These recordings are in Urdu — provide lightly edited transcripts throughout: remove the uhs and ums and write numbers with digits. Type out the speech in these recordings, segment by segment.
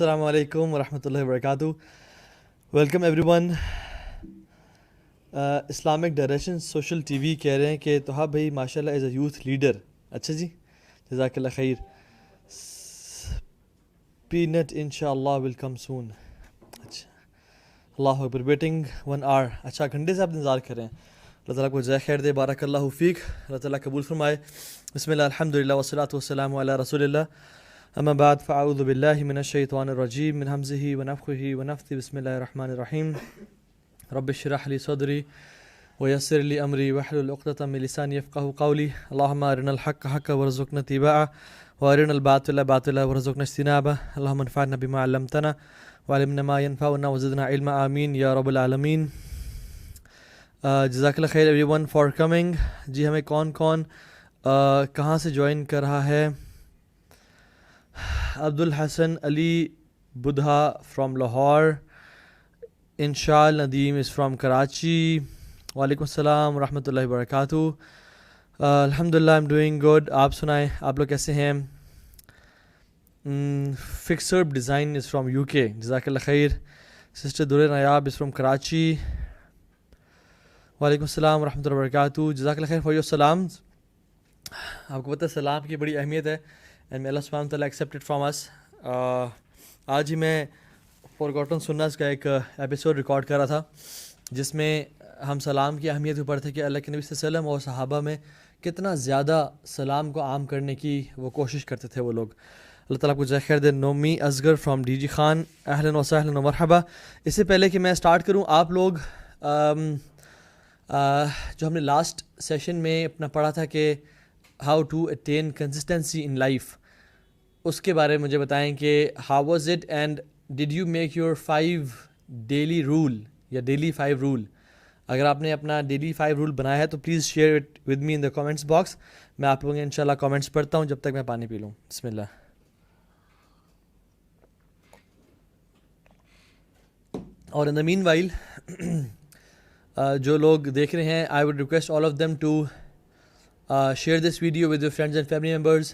السلام علیکم ورحمۃ اللہ وبرکاتہ. Welcome every one. Islamic direction social T V کہہ رہے ہیں کہ توحاب بھائی ماشاء اللہ ایز اے یوتھ لیڈر. اچھا جی, جزاک اللہ خیر. پینٹ ان شاء اللہ ول کم سون. اچھا, اللہ اکبر. Waiting 1 hour. اچھا, گھنٹے سے آپ انتظار کر رہے ہیں. اللہ تعالیٰ کو جزائے خیر دے. بارک اللہ فیک. اللہ تعالیٰ قبول فرمائے. بسم اللہ الحمدللہ والصلاۃ والسلام علی رسول اللہ. اما بعد فاعوذ باللہ من الشیطان الرجیم من ہمزہ ونفخہ ونفثہ. بسم اللہ الرحمن الرحیم. رب اشرح لی صدری ویسر لی امری واحلل عقدۃ من لسانی یفقہوا قولی. اللہم ارنا الحق حقا وارزقنا اتباعہ وارنا الباطل باطلا وارزقنا اجتنابہ. اللہم انفعنا بما علمتنا وعلمنا ما ينفعنا وزدنا علما. آمین یا رب العالمین. جزاک اللہ خیر ایوری ون فار کمنگ. جی, ہمیں کون کون کہاں سے جوائن کر رہا ہے؟ عبدالحسن علی Buddha from Lahore. انشال Nadeem is from Karachi. وعلیکم السلام ورحمۃ اللہ وبرکاتہ. الحمدللہ ایم ڈوئنگ گڈ. آپ سنائیں, آپ لوگ کیسے ہیں؟ فکسرب ڈیزائن از فرام یو کے. جزاک اللہ خیر. سسٹر درے نیاب از فرام کراچی. وعلیکم السلام ورحمۃ اللہ وبرکاتہ. جزاک اللہ خیر فار یور سلامز. آپ کو پتہ ہے سلام کی بڑی اہمیت ہے. اینڈ اللہ سبحانہ تعالیٰ ایکسیپٹڈ فرام اس. آج ہی میں فارگوٹن سناز کا ایک ایپیسوڈ ریکارڈ کر رہا تھا جس میں ہم سلام کی اہمیت کے اوپر تھے کہ اللہ کے نبی صلی اللہ علیہ وسلم اور صحابہ میں کتنا زیادہ سلام کو عام کرنے کی وہ کوشش کرتے تھے وہ لوگ. اللہ تعالیٰ کو جزائے خیر دے. Nomi Asghar from D G Khan. اہلاً و سہلاً و مرحبا. اس سے پہلے کہ میں اسٹارٹ کروں, آپ لوگ جو ہم نے لاسٹ سیشن میں اپنا پڑھا تھا کہ how to attain consistency in life, اس کے بارے میں مجھے بتائیں کہ how was it and did you make your 5 daily rule یا ڈیلی 5 رول. اگر آپ نے اپنا ڈیلی 5 رول بنایا ہے تو please share it with me in the comments box. میں آپ لوگوں کے انشاءاللہ کامنٹس پڑھتا ہوں جب تک میں پانی پی لوں. بسم اللہ. اور ان دا مین وائل جو لوگ دیکھ رہے ہیں, I would request all of them to share this video with your friends and family members.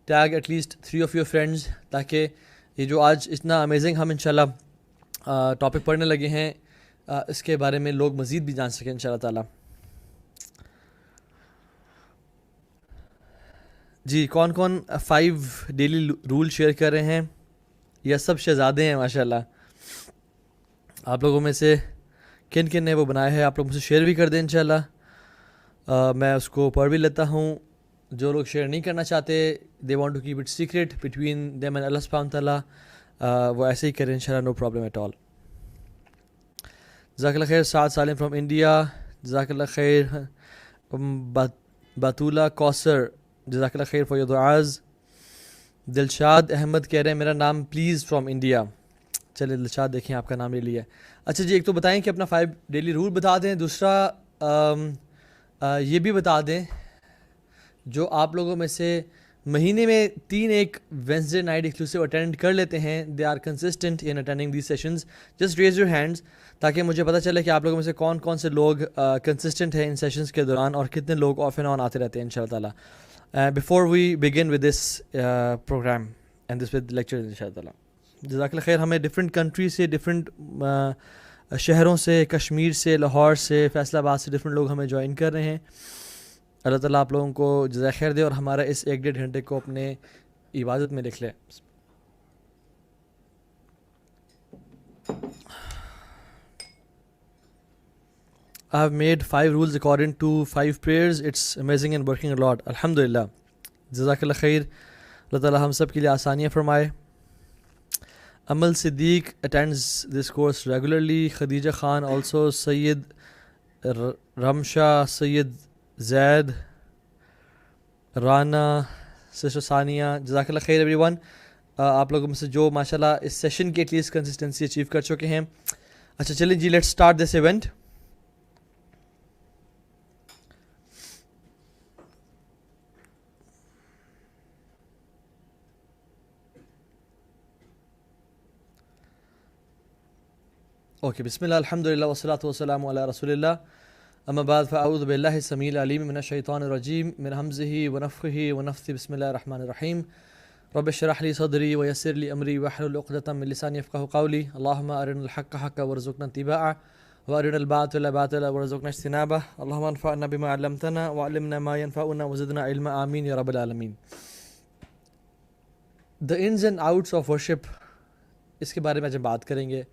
Tag at least 3 of your friends, تاکہ یہ جو آج اتنا امیزنگ ہم انشاءاللہ ٹاپک پڑھنے لگے ہیں اس کے بارے میں لوگ مزید بھی جان سکیں انشاءاللہ تعالیٰ. جی, کون کون 5 ڈیلی رول شیئر کر رہے ہیں؟ یا سب شہزادے ہیں ماشاءاللہ؟ آپ لوگوں میں سے کن کن نے وہ بنائے ہیں آپ لوگ مجھ سے شیئر بھی کر دیں انشاءاللہ. میں اس کو پڑھ بھی لیتا ہوں. جو لوگ شیئر نہیں کرنا چاہتے, they want to keep it secret between them and اللہ سبحانہ تعالیٰ, وہ ایسے ہی کریں انشاءاللہ, نو پرابلم ایٹ آل. جزاک اللہ خیر. سعد سالم فرام انڈیا. جزاک اللہ خیر. باتولہ کوثر, جزاک اللہ خیر فار یور دعاز. دلشاد احمد کہہ رہے ہیں میرا نام پلیز فرام انڈیا. چلے دلشاد, دیکھیں آپ کا نام لے لیا ہے. اچھا جی, ایک تو بتائیں کہ اپنا 5 ڈیلی رول بتا دیں. دوسرا یہ بھی بتا دیں جو آپ لوگوں میں سے مہینے میں 3 ایک وینسڈے نائٹ ایکسکلوسیو اٹینڈ کر لیتے ہیں, they are consistent in attending these sessions. Just raise your hands تاکہ مجھے پتہ چلے کہ آپ لوگوں میں سے کون کون سے لوگ کنسسٹنٹ ہیں ان سیشنز کے دوران, اور کتنے لوگ آف اینڈ آن آتے رہتے ہیں انشاءاللہ تعالیٰ. Before we begin with this programme and this with lecture انشاءاللہ تعالیٰ. جزاک اللہ خیر. ہمیں ڈفرینٹ کنٹری سے, ڈفرینٹ شہروں سے, کشمیر سے, لاہور سے, فیصل آباد سے ڈفرینٹ لوگ ہمیں جوائن کر رہے ہیں. اللہ تعالیٰ آپ لوگوں کو جزائے خیر دے اور ہمارا اس 1-1.5 گھنٹے کو اپنے عبادت میں لکھ لے. I have made 5 rules according to 5 prayers. It's amazing and working a lot. الحمدللہ. جزاک اللہ خیر. اللہ تعالیٰ ہم سب کے لیے آسانیاں فرمائے. Amal Siddique attends this course regularly. Khadija Khan also. Syed Rimsha, Syed Zaid, Rana, sister Sania. جزاک اللہ خیر ایوری ون. آپ لوگوں میں سے جو ماشاءاللہ اس سیشن کی ایٹ لیسٹ کنسسٹنسی اچیو کر چکے ہیں. اچھا چلیں جی, let's start this event. Okay, بسم اللہ الحمدللہ والصلاۃ والسلام علی رسول اللہ. اما بعد فاعوذ باللہ السمیع العلیم من الشیطان الرجیم من ہمزہ ونفخہ ونفثہ. بسم اللہ الرحمن الرحیم. رب اشرح لي صدري ويسر لي أمري واحلل عقدة من لساني يفقهوا قولي اللهم أرنا الحق حقا وارزقنا اتباعه وأرنا الباطل باطلا وارزقنا اجتنابه اللهم انفعنا بما علمتنا وعلمنا ما ينفعنا وزدنا علما آمين يا رب العالمين. The ins and outs of worship اس کے بارے میں جب بات کریں گے،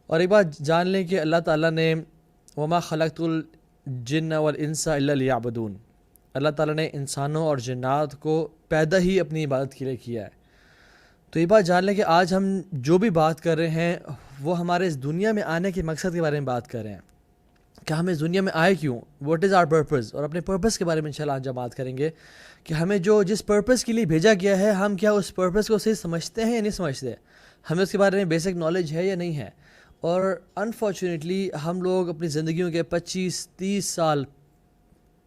اور ایک بات جان لیں کہ اللہ تعالیٰ نے وما خلقت الجن والانس الا لیعبدون، اللہ تعالیٰ نے انسانوں اور جنات کو پیدا ہی اپنی عبادت کے لیے کیا ہے. تو یہ بات جان لیں کہ آج ہم جو بھی بات کر رہے ہیں وہ ہمارے اس دنیا میں آنے کے مقصد کے بارے میں بات کر رہے ہیں کہ ہم اس دنیا میں آئے کیوں، واٹ از آر پرپز، اور اپنے پرپز کے بارے میں انشاءاللہ آج ہم بات کریں گے کہ ہمیں جس پرپز کے لیے بھیجا گیا ہے ہم کیا اس پرپز کو صحیح سمجھتے ہیں یا نہیں سمجھتے، ہمیں اس کے بارے میں بیسک نالج ہے یا نہیں ہے. اور انفارچونیٹلی ہم لوگ اپنی زندگیوں کے 25-30 سال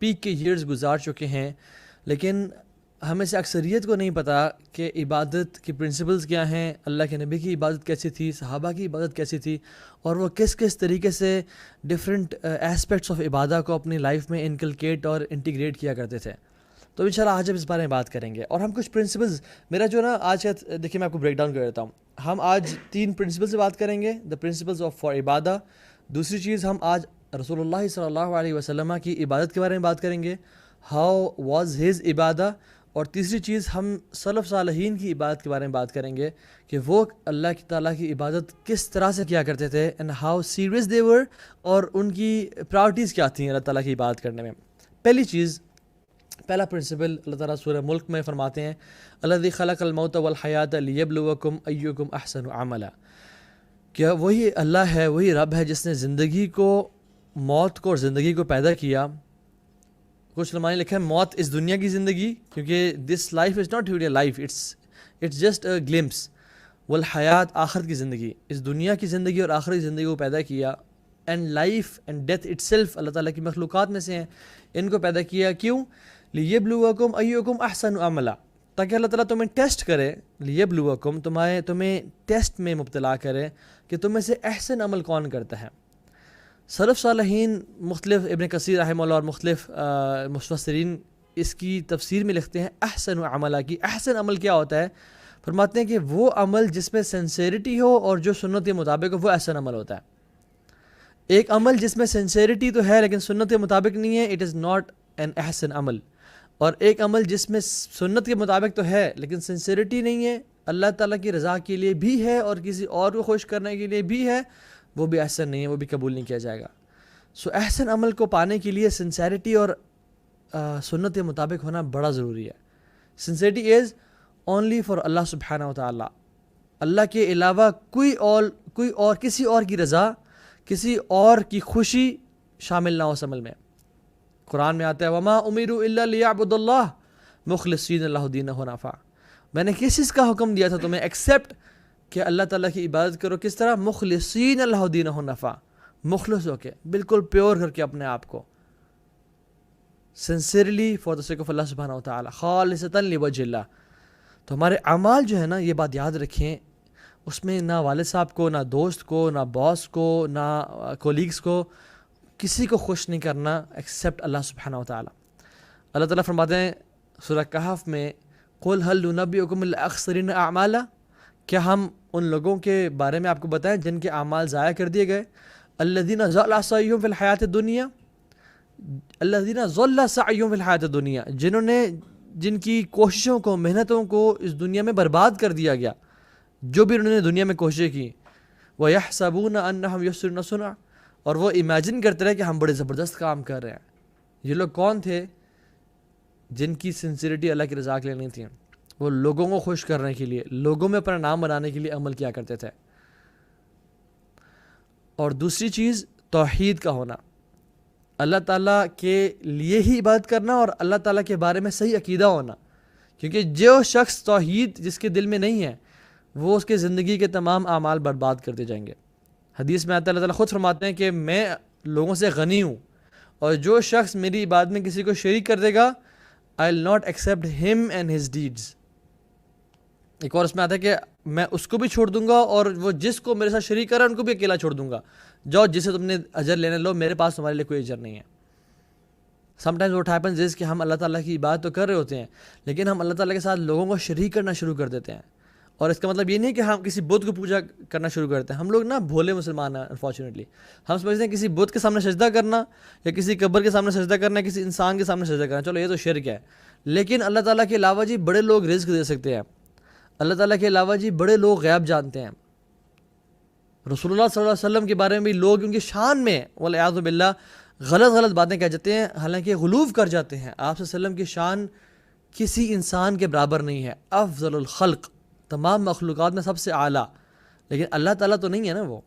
پیک کے ایئرز گزار چکے ہیں، لیکن ہمیں سے اکثریت کو نہیں پتہ کہ عبادت کی پرنسپلز کیا ہیں، اللہ کے نبی کی عبادت کیسی تھی، صحابہ کی عبادت کیسی تھی، اور وہ کس کس طریقے سے ڈفرینٹ ایسپیکٹس آف عبادت کو اپنی لائف میں انکلکیٹ اور انٹیگریٹ کیا کرتے تھے. تو انشاءاللہ آج ہم اس بارے میں بات کریں گے. اور ہم کچھ پرنسپلز، میرا جو نا آج کا دیکھیے میں آپ کو بریک ڈاؤن کر دیتا ہوں. ہم آج 3 پرنسپل سے بات کریں گے، the principles of for Ubadah. دوسری چیز ہم آج رسول اللہ صلی اللہ علیہ وسلم کی عبادت کے بارے میں بات کریں گے، ہاؤ واز ہز عبادہ. اور تیسری چیز ہم سلف صالحین کی عبادت کے بارے میں بات کریں گے کہ وہ اللہ کی تعالیٰ کی عبادت کس طرح سے کیا کرتے تھے اینڈ ہاؤ سیریس دے ور، اور ان کی پرائورٹیز کیا تھیں اللہ تعالیٰ کی عبادت کرنے میں. پہلا پرنسپل اللہ تعالیٰ سورہ ملک میں فرماتے ہیں الذی خلق الموت والحیات لیبلوکم ایکم احسن عملا، کہ وہی اللہ ہے، وہی رب ہے جس نے زندگی کو، موت کو اور زندگی کو پیدا کیا. کچھ علماء نے لکھا ہے موت اس دنیا کی زندگی، کیونکہ this life is not real life, it's just a glimpse. والحیات آخرت کی زندگی، اس دنیا کی زندگی اور آخرت کی زندگی کو پیدا کیا. And life and death itself اللہ تعالیٰ کی مخلوقات میں سے ہیں، ان کو پیدا کیا. کیوں؟ لیبلوکم ایکم احسن عملا، تاکہ اللہ تعالیٰ تمہیں ٹیسٹ کرے. لیبلوکم تمہیں ٹیسٹ میں مبتلا کرے کہ تم میں سے احسن عمل کون کرتا ہے. سلف صالحین مختلف، ابن کثیر رحمہ اللہ اور مختلف مفسرین اس کی تفسیر میں لکھتے ہیں احسن عملہ کی. احسن عمل کیا ہوتا ہے؟ فرماتے ہیں کہ وہ عمل جس میں سنسیریٹی ہو اور جو سنت کے مطابق ہو وہ احسن عمل ہوتا ہے. ایک عمل جس میں سنسیریٹی تو ہے لیکن سنت کے مطابق نہیں ہے، اٹ از ناٹ این احسن عمل. اور ایک عمل جس میں سنت کے مطابق تو ہے لیکن سنسیریٹی نہیں ہے، اللہ تعالیٰ کی رضا کے لیے بھی ہے اور کسی اور کو خوش کرنے کے لیے بھی ہے، وہ بھی احسن نہیں ہے، وہ بھی قبول نہیں کیا جائے گا. سو احسن عمل کو پانے کے لیے سنسیریٹی اور سنت کے مطابق ہونا بڑا ضروری ہے. سنسیریٹی از اونلی فار اللہ سبحانہ و تعالیٰ، اللہ کے علاوہ کوئی اور کسی اور کی رضا، کسی اور کی خوشی شامل نہ ہو اس عمل میں. قرآن میں آتا ہے وما امروا الا لیعبدوا اللہ مخلصین لہ دینہ حنفاء، میں نے کس چیز کا حکم دیا تھا تمہیں ایکسیپٹ کہ اللہ تعالیٰ کی عبادت کرو. کس طرح؟ مخلصین لہ دینہ حنفاء، مخلص ہو کے، بالکل پیور کر کے اپنے آپ کو، sincerely for the sake of اللہ سبحانہ و تعالیٰ، خالصتاً لوجہ اللہ. تو ہمارے اعمال جو ہے نا، یہ بات یاد رکھیں، اس میں نہ والد صاحب کو، نہ دوست کو، نہ باس کو، نہ کولیگز کو، کسی کو خوش نہیں کرنا ایکسیپٹ اللہ سبحانہ و تعالیٰ. اللہ تعالیٰ فرماتے ہیں سورہ کہف میں قل هل ننبئکم بالاخسرین اعمالا، کیا ہم ان لوگوں کے بارے میں آپ کو بتائیں جن کے اعمال ضائع کر دیے گئے. الذین ضل سعیہم فی الحیات الدنیا، الذین ضل سعیہم فی الحیات الدنیا، جن کی کوششوں کو، محنتوں کو اس دنیا میں برباد کر دیا گیا، جو بھی انہوں نے دنیا میں کوششیں کی. وَيَحْسَبُونَ أَنَّهُمْ يُحْسِنُونَ صُنْعًا، اور وہ امیجن کرتے رہے کہ ہم بڑے زبردست کام کر رہے ہیں. یہ لوگ کون تھے؟ جن کی سنسیریٹی اللہ کی رضا کے لیے نہیں تھی، وہ لوگوں کو خوش کرنے کے لیے، لوگوں میں اپنا نام بنانے کے لیے عمل کیا کرتے تھے. اور دوسری چیز توحید کا ہونا، اللہ تعالیٰ کے لیے ہی عبادت کرنا اور اللہ تعالیٰ کے بارے میں صحیح عقیدہ ہونا. کیونکہ جو شخص توحید جس کے دل میں نہیں ہے وہ اس کے زندگی کے تمام اعمال برباد کرتے جائیں گے. حدیث میں آتا ہے اللہ تعالیٰ خود فرماتے ہیں کہ میں لوگوں سے غنی ہوں، اور جو شخص میری عبادت میں کسی کو شریک کر دے گا I will not accept him and his deeds. ایک اور اس میں آتا ہے کہ میں اس کو بھی چھوڑ دوں گا اور وہ جس کو میرے ساتھ شریک کر رہا ہے ان کو بھی اکیلا چھوڑ دوں گا. جاؤ جسے تم نے اجر لینے لو، میرے پاس تمہارے لیے کوئی اجر نہیں ہے. Some times what happens is کہ ہم اللہ تعالیٰ کی عبادت تو کر رہے ہوتے ہیں لیکن ہم اللہ تعالیٰ کے ساتھ لوگوں کو شریک کرنا شروع کر دیتے ہیں. اور اس کا مطلب یہ نہیں کہ ہم کسی بت کو پوجا کرنا شروع کرتے ہیں. ہم لوگ نا بھولے مسلمان ہیں انفارچونیٹلی. ہم سمجھتے ہیں کسی بت کے سامنے سجدہ کرنا یا کسی قبر کے سامنے سجدہ کرنا, کسی انسان کے سامنے سجدہ کرنا, چلو یہ تو شرک ہے. لیکن اللہ تعالیٰ کے علاوہ جی بڑے لوگ رزق دے سکتے ہیں. اللہ تعالیٰ کے علاوہ جی بڑے لوگ غیب جانتے ہیں. رسول اللہ صلی اللہ علیہ وسلم کے بارے میں بھی لوگ ان کی شان میں والعیاذ باللہ غلط باتیں کہہ جاتے ہیں, حالانکہ غلوف کر جاتے ہیں. آپ صلی اللہ علیہ وسلم کی شان کسی انسان کے برابر نہیں ہے. افضل الخلق, تمام مخلوقات میں سب سے اعلیٰ. لیکن اللہ تعالیٰ تو نہیں ہے نا وہ.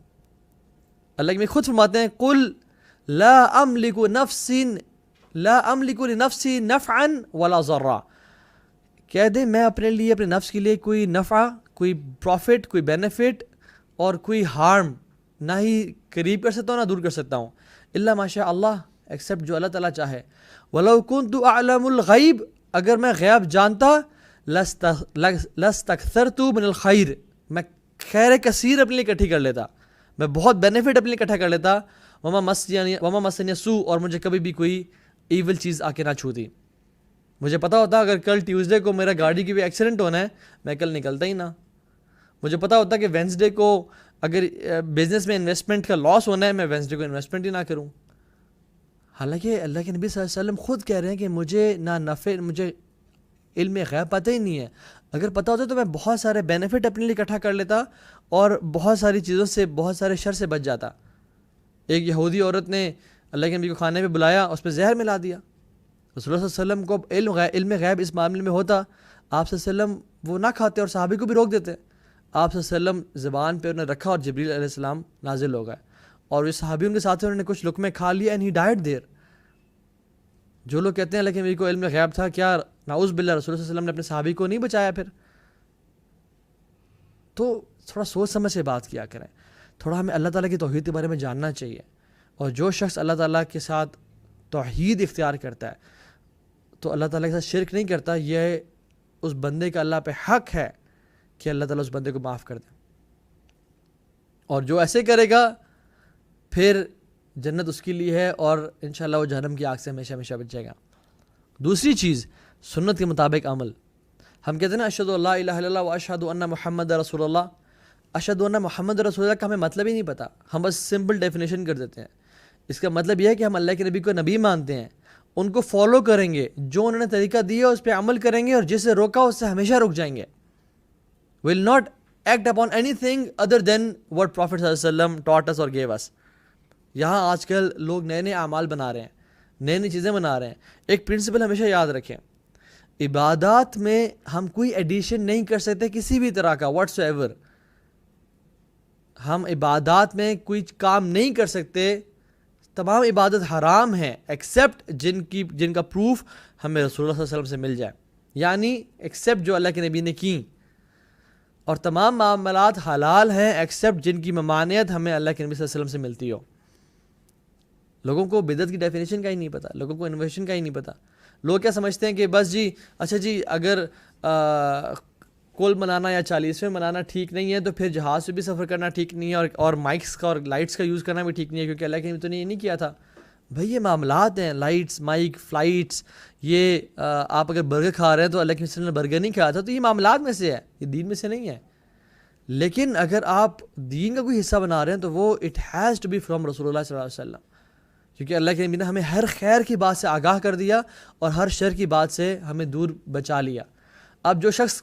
اللہ کے خود فرماتے ہیں قل لا املک لنفسی نفعا ولا ضرا, کہہ دیں میں اپنے لیے اپنے نفس کے لیے کوئی نفع, کوئی پروفٹ, کوئی بینیفٹ اور کوئی ہارم نہ ہی قریب کر سکتا ہوں نہ دور کر سکتا ہوں, الا ماشاء اللہ, ایکسیپٹ جو اللہ تعالیٰ چاہے. ولو کنت اعلم الغیب, اگر میں غیب جانتا لستکثرت من الخیر, میں خیر کثیر اپنے لیے اکٹھی کر لیتا, میں بہت بینیفٹ اپنے لیے اکٹھا کر لیتا. وما مسنی سوء, اور مجھے کبھی بھی کوئی ایول چیز آ کے نہ چھوتی. مجھے پتا ہوتا اگر کل ٹیوزڈے کو میرا گاڑی کی بھی ایکسیڈنٹ ہونا ہے میں کل نکلتا ہی نہ. مجھے پتا ہوتا کہ وینسڈے کو اگر بزنس میں انویسٹمنٹ کا لاس ہونا ہے میں وینسڈے کو انویسٹمنٹ ہی نہ کروں. حالانکہ اللہ کے نبی صلی اللہ علیہ وسلم خود کہہ رہے ہیں کہ مجھے نہ نفع, مجھے علم غیب پتہ ہی نہیں ہے. اگر پتہ ہوتا تو میں بہت سارے بینیفٹ اپنے لیے اکٹھا کر لیتا اور بہت ساری چیزوں سے, بہت سارے شر سے بچ جاتا. ایک یہودی عورت نے اللہ کے نبی کو کھانے پہ بلایا, اس پہ زہر ملا دیا. رسول اللہ صلی اللہ علیہ وسلم کو علم غیب اس معاملے میں ہوتا, آپ صلی اللہ علیہ وسلم وہ نہ کھاتے اور صحابی کو بھی روک دیتے. آپ صلی اللہ علیہ وسلم زبان پہ انہوں نے رکھا اور جبریل علیہ السلام نازل ہو گئے اور یہ صحابیوں کے ساتھ انہوں نے کچھ لقمے کھا لیا اینڈ ہی ڈائڈ دیر. جو لوگ کہتے ہیں لیکن میرے کو علم غیب تھا, کیا نعوذ باللہ رسول اللہ صلی اللہ علیہ وسلم نے اپنے صحابی کو نہیں بچایا پھر؟ تو تھوڑا سوچ سمجھ سے بات کیا کریں. تھوڑا ہمیں اللہ تعالیٰ کی توحید کے بارے میں جاننا چاہیے. اور جو شخص اللہ تعالیٰ کے ساتھ توحید اختیار کرتا ہے تو اللہ تعالیٰ کے ساتھ شرک نہیں کرتا, یہ اس بندے کا اللہ پہ حق ہے کہ اللہ تعالیٰ اس بندے کو معاف کر دے. اور جو ایسے کرے گا پھر جنت اس کے لیے ہے اور انشاءاللہ وہ جہنم کی آگ سے ہمیشہ ہمیشہ بچ جائے گا. دوسری چیز سنت کے مطابق عمل. ہم کہتے ہیں نا اشہد ان لا الہ الا اللہ و اشہد ان محمد رسول اللہ. اشہد ان محمد رسول اللہ کا ہمیں مطلب ہی نہیں پتہ, ہم بس سمپل ڈیفینیشن کر دیتے ہیں. اس کا مطلب یہ ہے کہ ہم اللہ کے نبی کو نبی مانتے ہیں, ان کو فالو کریں گے, جو انہوں نے طریقہ دیا اس پہ عمل کریں گے اور جس سے روکا اس سے ہمیشہ رک جائیں گے. will not act upon anything other than what Prophet صلی اللہ علیہ وسلم taught us or gave us. یہاں آج کل لوگ نئے نئے اعمال بنا رہے ہیں, نئی نئی چیزیں بنا رہے ہیں. ایک پرنسپل ہمیشہ یاد رکھیں, عبادات میں ہم کوئی ایڈیشن نہیں کر سکتے کسی بھی طرح کا واٹس ایور. ہم عبادات میں کوئی کام نہیں کر سکتے, تمام عبادت حرام ہیں ایکسیپٹ جن کا پروف ہمیں رسول اللہ صلی اللہ علیہ وسلم سے مل جائے, یعنی ایکسیپٹ جو اللہ کے نبی نے کی. اور تمام معاملات حلال ہیں ایکسیپٹ جن کی ممانعت ہمیں اللہ کے نبی صلی اللہ علیہ وسلم سے ملتی ہو. لوگوں کو بدعت کی ڈیفینیشن کا ہی نہیں پتہ, لوگوں کو انویشن کا ہی نہیں پتہ. لوگ کیا سمجھتے ہیں کہ بس جی اچھا جی اگر کل منانا یا 40ویں منانا ٹھیک نہیں ہے تو پھر جہاز سے بھی سفر کرنا ٹھیک نہیں ہے اور مائکس کا اور لائٹس کا یوز کرنا بھی ٹھیک نہیں ہے کیونکہ اللہ کے نبی تو نے یہ نہیں کیا تھا. بھائی یہ معاملات ہیں, لائٹس, مائک, فلائٹس, یہ آپ اگر برگر کھا رہے ہیں تو اللہ کے نبی نے برگر نہیں کھایا تھا, تو یہ معاملات میں سے ہے, یہ دین میں سے نہیں ہے. لیکن اگر آپ دین کا کوئی حصہ بنا رہے ہیں تو وہ it has to be from رسول اللہ صلی اللہ علیہ وسلم, کیونکہ اللہ کے نبی نے ہمیں ہر خیر کی بات سے آگاہ کر دیا اور ہر شر کی بات سے ہمیں دور بچا لیا. اب جو شخص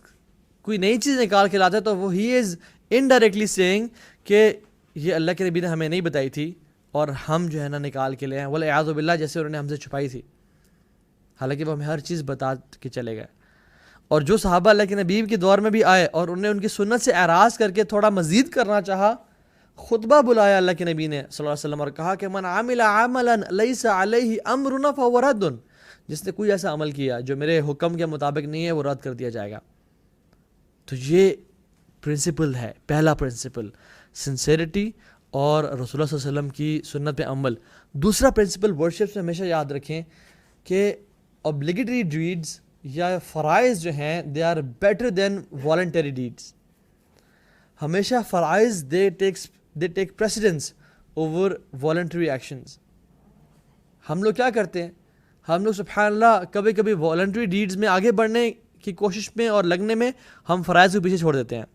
کوئی نئی چیز نکال کے لاتا ہے تو وہ ہی از انڈائریکٹلی سیئنگ کہ یہ اللہ کے نبی نے ہمیں نہیں بتائی تھی اور ہم جو ہے نا نکال کے لے ہیں, والعیاذ باللہ جیسے انہوں نے ہم سے چھپائی تھی, حالانکہ وہ ہمیں ہر چیز بتا کے چلے گئے. اور جو صحابہ اللہ کے نبی کے دور میں بھی آئے اور انہیں ان کی سنت سے اعراض کر کے تھوڑا مزید کرنا چاہا, خطبہ بلایا اللہ کے نبی نے صلی اللہ علیہ وسلم اور کہا کہ من عمل عملا لیس علیہ امرنا فہو رد, جس نے کوئی ایسا عمل کیا جو میرے حکم کے مطابق نہیں ہے وہ رد کر دیا جائے گا. تو یہ پرنسپل ہے, پہلا پرنسپل سنسیریٹی اور رسول اللہ صلی اللہ علیہ وسلم کی سنت پہ عمل. دوسرا پرنسپل ورشپ سے ہمیشہ یاد رکھیں کہ obligatory deeds یا فرائض جو ہیں they are better than voluntary deeds. ہمیشہ فرائض they take precedence over voluntary actions. ہم لوگ کیا کرتے ہیں, ہم لوگ سبحان اللہ کبھی کبھی والنٹری ڈیڈز میں آگے بڑھنے کی کوشش میں اور لگنے میں ہم فرائض کو پیچھے چھوڑ دیتے ہیں.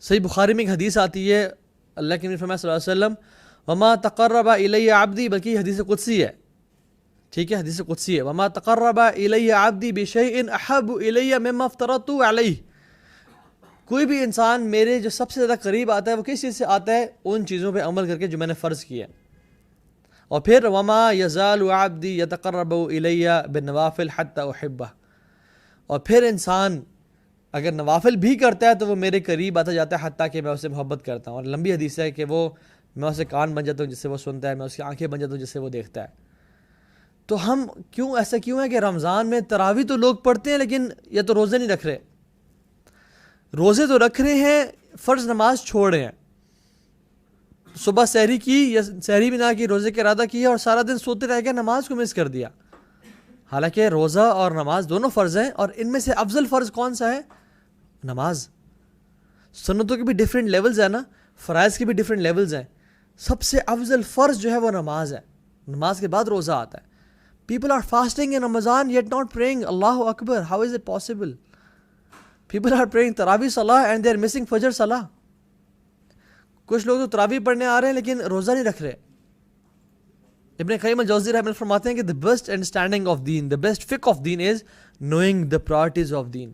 صحیح بخاری میں ایک حدیث آتی ہے, اللہ کے نبی فرمایا صلی اللہ علیہ وسلم وما تقرب الی عبدی, بلکہ حدیث قدسی ہے, ٹھیک ہے, حدیث قدسی ہے, وما تقرب الی عبدی بشیء احب الی مما افترضت علیہ. کوئی بھی انسان میرے جو سب سے زیادہ قریب آتا ہے وہ کس چیز سے آتا ہے؟ ان چیزوں پہ عمل کر کے جو میں نے فرض کیا ہے. اور پھر وما یزال عبدی یتقرب الی بالنوافل حتی احبہ. اور پھر انسان اگر نوافل بھی کرتا ہے تو وہ میرے قریب آتا جاتا ہے حتیٰ کہ میں اسے محبت کرتا ہوں. اور لمبی حدیث ہے کہ وہ میں اسے کان بن جاتا ہوں جس سے وہ سنتا ہے, میں اس کی آنکھیں بن جاتا ہوں جس سے وہ دیکھتا ہے. تو ہم ایسا کیوں ہے کہ رمضان میں تراویح تو لوگ پڑھتے ہیں لیکن یا تو روزے نہیں رکھ رہے, روزے تو رکھ رہے ہیں, فرض نماز چھوڑ رہے ہیں. صبح سحری کی یا سحری بھی نہ کی, روزے کا ارادہ کیا اور سارا دن سوتے رہ گئے, نماز کو مس کر دیا. حالانکہ روزہ اور نماز دونوں فرض ہیں, اور ان میں سے افضل فرض کون سا ہے؟ نماز. سنتوں کے بھی ڈیفرنٹ لیولز ہیں نا, فرائض کے بھی ڈیفرنٹ لیولز ہیں. سب سے افضل فرض جو ہے وہ نماز ہے, نماز کے بعد روزہ آتا ہے. People are fasting in Ramadan yet not praying. اللہ اکبر, how is it possible? People are praying تراویح صلاح اینڈ دے آر مسنگ فجر صلاح. کچھ لوگ تو تراویح پڑھنے آ رہے ہیں لیکن روزہ نہیں رکھ رہے. ابن قیم الجوزی رحمۃ اللہ فرماتے ہیں کہ the best understanding of deen, the best fiqh of deen is knowing the priorities of deen,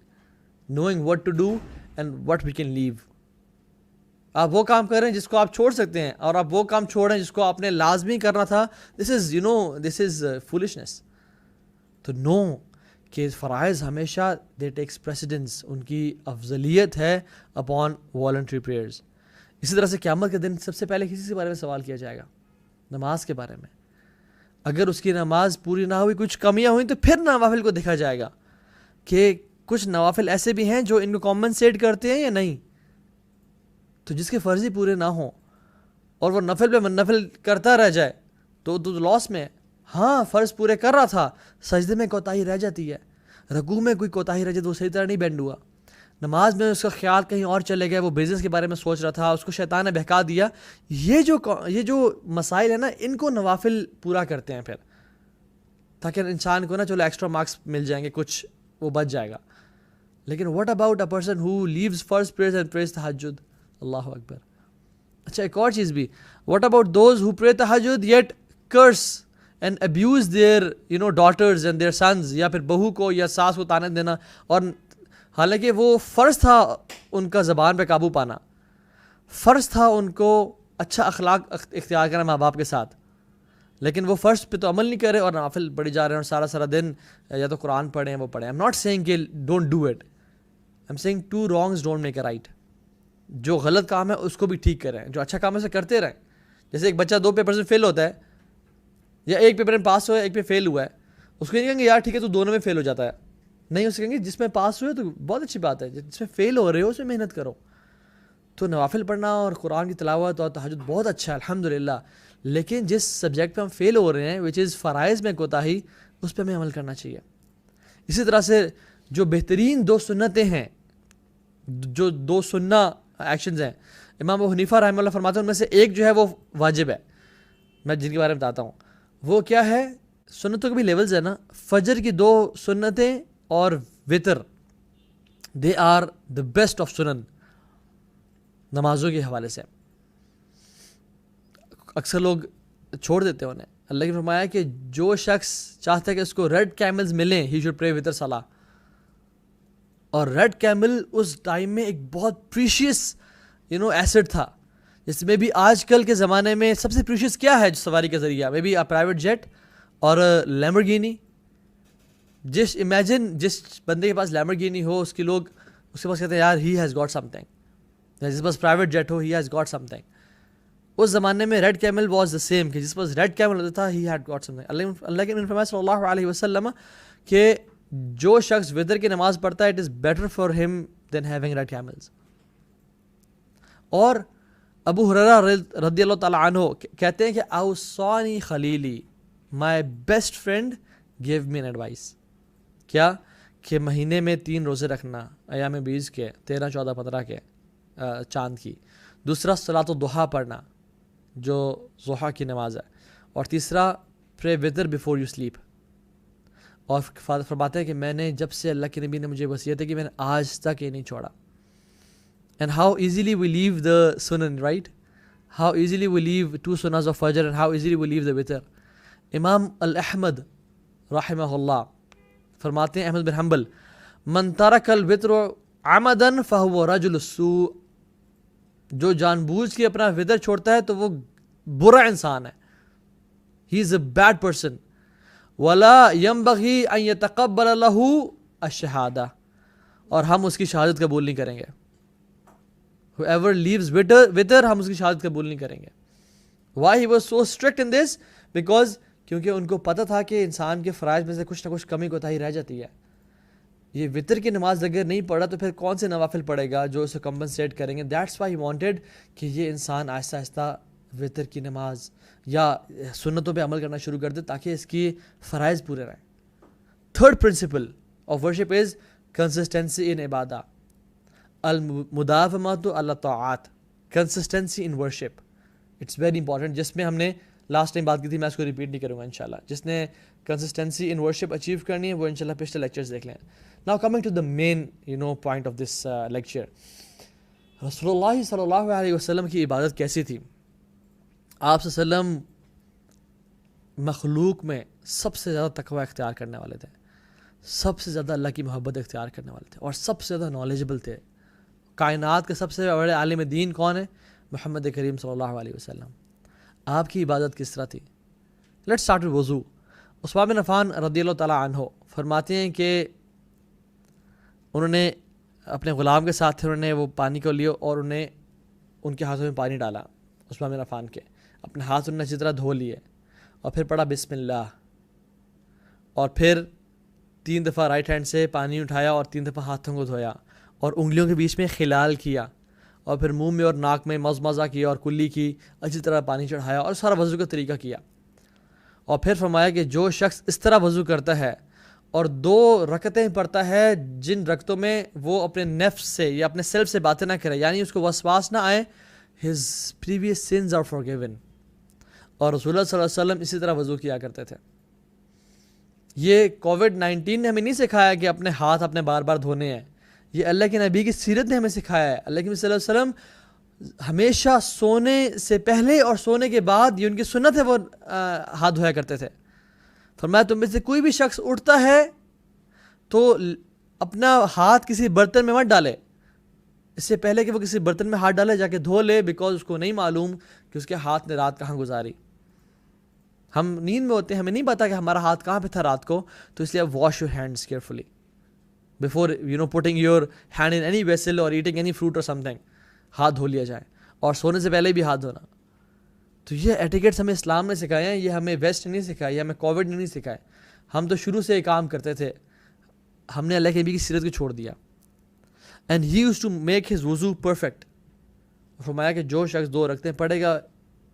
knowing what to do and what we can leave. آپ وہ کام کر رہے ہیں جس کو آپ چھوڑ سکتے ہیں, اور آپ وہ کام چھوڑ رہے ہیں جس کو آپ نے لازمی کرنا تھا. this is foolishness. تو know کہ فرائض ہمیشہ they takes precedence, ان کی افضلیت ہے upon voluntary prayers. اسی طرح سے قیامت کے دن سب سے پہلے کسی کے بارے میں سوال کیا جائے گا؟ نماز کے بارے میں. اگر اس کی نماز پوری نہ ہوئی, کچھ کمیاں ہوئیں, تو پھر نوافل کو دیکھا جائے گا کہ کچھ نوافل ایسے بھی ہیں جو ان کو کمپنسیٹ کرتے ہیں یا نہیں. تو جس کے فرض ہی پورے نہ ہوں اور وہ نفل پہ نفل کرتا رہ جائے تو لاس میں ہے. ہاں فرض پورے کر رہا تھا, سجدے میں کوتاہی رہ جاتی ہے, رکوع میں کوئی کوتاہی رہ جائے تو وہ صحیح طرح نہیں بینڈ ہوا, نماز میں اس کا خیال کہیں اور چلے گیا, وہ بزنس کے بارے میں سوچ رہا تھا, اس کو شیطان نے بہکا دیا. یہ جو مسائل ہیں نا, ان کو نوافل پورا کرتے ہیں پھر, تاکہ انسان کو نا چلو ایکسٹرا مارکس مل جائیں گے, کچھ وہ بچ جائے گا. لیکن what about a person who leaves first prayers and prays تہجد؟ اللہ اکبر. اچھا ایک اور چیز بھی, what about those who pray تہجد yet curse and abuse their daughters and their sons, یا پھر بہو کو یا ساس کو طعنے دینا, اور حالانکہ وہ فرض تھا ان کا زبان پہ قابو پانا, فرض تھا ان کو اچھا اخلاق اختیار کرنا ماں باپ کے ساتھ, لیکن وہ فرض پہ تو عمل نہیں کر رہے اور نوافل پڑھی جا رہے ہیں, اور سارا دن یا تو قرآن پڑھیں وہ پڑھیں. I'm not saying کہ don't do it, I'm saying two wrongs don't make a right. جو غلط کام ہے اس کو بھی ٹھیک کریں, جو اچھا کام ہے اسے کرتے رہیں. جیسے ایک بچہ 2 پیپر میں فیل ہوتا ہے, یا ایک پیپر میں پاس ہوا ہے, ایک پہ فیل ہوا ہے, اس کو نہیں کہیں گے یار ٹھیک ہے تو دونوں میں فیل ہو جاتا ہے, نہیں, اسے کہیں گے جس میں پاس ہوئے تو بہت اچھی بات ہے, جس میں فیل ہو رہے ہو اس میں محنت کرو. تو نوافل پڑھنا اور قرآن کی تلاوت اور تہجد بہت اچھا ہے الحمدللہ, لیکن جس سبجیکٹ پہ ہم فیل ہو رہے ہیں وچ از فرائض میں کوتاہی, اس پہ ہمیں عمل کرنا چاہیے. اسی طرح سے جو بہترین 2 سنتیں ہیں, جو 2 سنہ ایکشنز ہیں, امام ابو حنیفہ رحمہ اللہ فرماتے ہیں ان میں سے ایک جو ہے وہ واجب ہے. میں جن کے بارے میں بتاتا ہوں وہ کیا ہے. سنتوں کے بھی لیولز ہیں نا, فجر کی 2 سنتیں اور وطر, they are the best of سنن نمازوں کے حوالے سے. اکثر لوگ چھوڑ دیتے ہیں انہیں. اللہ نے فرمایا کہ جو شخص چاہتا ہے کہ اس کو ریڈ کیملز ملیں, ہی شوڈ پرے وطر صلاح. اور ریڈ کیمل اس ٹائم میں ایک بہت پریشیس ایسٹ تھا, جس میں بھی آج کل کے زمانے میں سب سے پریشیس کیا ہے جو سواری کا ذریعہ, میں بھی پرائیویٹ جیٹ اور لیمبورگینی. جس بندے کے پاس لیمبورگینی ہو, اس کے پاس کہتے ہیں یار he has got something, جس پاس پرائیویٹ جیٹ ہو he has got something. اس زمانے میں red camel was the same, کہ جس پاس ریڈ کیمل ہوتا تھا he had got something. اللہ کے نبی صلی اللہ علیہ وسلم کہ جو شخص وطر کی نماز پڑھتا ہے اٹ از بیٹر فار ہم دین ہیونگ ریڈ کیملز. اور ابو ہریرہ رضی اللہ تعالیٰ عنہ کہتے ہیں کہ اوصانی خلیلی, my best friend gave me an advice. کیا کہ مہینے میں 3 روزے رکھنا, ایام 20 کے, 13, 14, 15 کے چاند کی. دوسرا صلاۃ الضحیٰ پڑھنا جو ضحیٰ کی نماز ہے. اور تیسرا pray witr before you sleep. اور فرماتے ہیں کہ میں نے جب سے اللہ کے نبی نے مجھے وصیت ہے کہ میں نے آج تک یہ نہیں چھوڑا. And how easily we leave the sunan, right? How easily we leave 2 sunnahs of Fajr and how easily we leave the witr. امام الاحمد رحمہ اللہ فرماتے ہیں, احمد بن حنبل, من ترک الوتر عمدا فهو رجل السوء, جو جان بوجھ کے اپنا وتر چھوڑتا ہے تو وہ برا انسان ہے. He is a bad person. ولا ينبغي ان يتقبل له الشهادہ, اور ہم اس کی شہادت قبول نہیں کریں گے. Whoever leaves witr, ہم اس کی شہادت قبول نہیں کریں گے. Why he was so strict in this? Because کیونکہ ان کو پتہ تھا کہ انسان کے فرائض میں سے کچھ نہ کچھ کمی کوتاہی رہ جاتی ہے. یہ وطر کی نماز اگر نہیں پڑھا تو پھر کون سے نوافل پڑھے گا جو اسے کمپنسیٹ کریں گے. دیٹس وائی ہی وانٹیڈ کہ یہ انسان آہستہ آہستہ وطر کی نماز یا سنتوں پہ عمل کرنا شروع کر دے تاکہ اس کی فرائض پورے رہیں. Third principle of worship is consistency in عبادہ, المداومۃ علی الطاعات, consistency in worship. It's very important, جس میں ہم نے لاسٹ ٹائم بات کی تھی, میں اس کو ریپیٹ نہیں کروں گا انشاءاللہ. جس نے کنسسٹنسی ان ورشپ اچیو کرنی ہے وہ انشاءاللہ پچھلے لیکچرز دیکھ لیں. Now coming to the main point of this lecture, رسول اللہ صلی اللہ علیہ وسلم کی عبادت کیسی تھی؟ آپ صلی اللہ علیہ وسلم مخلوق میں سب سے زیادہ تقوی اختیار کرنے والے تھے, سب سے زیادہ اللہ کی محبت اختیار کرنے والے تھے, اور سب سے زیادہ نالجبل تھے. کائنات کے سب سے بڑے عالم دین کون ہے؟ محمد کریم صلی اللہ علیہ وسلم. آپ کی عبادت کس طرح تھی؟ لیٹس اسٹارٹ ود وضو. عثمان بن عفان رضی اللہ تعالیٰ عنہ فرماتے ہیں کہ انہوں نے اپنے غلام کے ساتھ تھے, انہوں نے وہ پانی کو لیا اور انہیں ان کے ہاتھوں میں پانی ڈالا. عثمان بن عفان کے اپنے ہاتھ انہوں نے اچھی طرح دھو لیے اور پھر پڑھا بسم اللہ, اور پھر 3 دفعہ رائٹ ہینڈ سے پانی اٹھایا اور 3 دفعہ ہاتھوں کو دھویا اور انگلیوں کے بیچ میں خلال کیا, اور پھر منہ میں اور ناک میں مزمزہ کیا اور کلی کی, اچھی طرح پانی چڑھایا اور سارا وضو کا طریقہ کیا. اور پھر فرمایا کہ جو شخص اس طرح وضو کرتا ہے اور 2 رکعتیں پڑھتا ہے جن رکعتوں میں وہ اپنے نفس سے یا اپنے سیلف سے باتیں نہ کرے, یعنی اس کو وسواس نہ آئے, his previous sins are forgiven. اور رسول اللہ صلی اللہ علیہ وسلم اسی طرح وضو کیا کرتے تھے. یہ کووڈ-19 نے ہمیں نہیں سکھایا کہ اپنے ہاتھ اپنے بار بار دھونے ہیں, یہ اللہ کے نبی کی سیرت نے ہمیں سکھایا ہے. اللہ کے نبی صلی اللہ علیہ وسلم ہمیشہ سونے سے پہلے اور سونے کے بعد, یہ ان کی سنت ہے, وہ ہاتھ دھویا کرتے تھے. فرمایا تم میں سے کوئی بھی شخص اٹھتا ہے تو اپنا ہاتھ کسی برتن میں مت ڈالے, اس سے پہلے کہ وہ کسی برتن میں ہاتھ ڈالے جا کے دھو لے, بیکاز اس کو نہیں معلوم کہ اس کے ہاتھ نے رات کہاں گزاری. ہم نیند میں ہوتے ہیں, ہمیں نہیں پتا کہ ہمارا ہاتھ کہاں پہ تھا رات کو, تو اس لیے wash your hands carefully before putting your hand in any vessel or eating any fruit or something. ہاتھ دھو لیا جائے, اور سونے سے پہلے بھی ہاتھ دھونا. تو یہ ایٹیکیٹس ہمیں اسلام نے سکھائے ہیں, یہ ہمیں ویسٹ نے نہیں سکھائے, یہ ہمیں کووڈ نے نہیں سکھائے. ہم تو شروع سے یہ کام کرتے تھے, ہم نے اللہ کے نبی کی سیرت کو چھوڑ دیا. And he used to make his وضو پرفیکٹ. فرمایا کہ جو شخص 2 رکعتیں پڑھے گا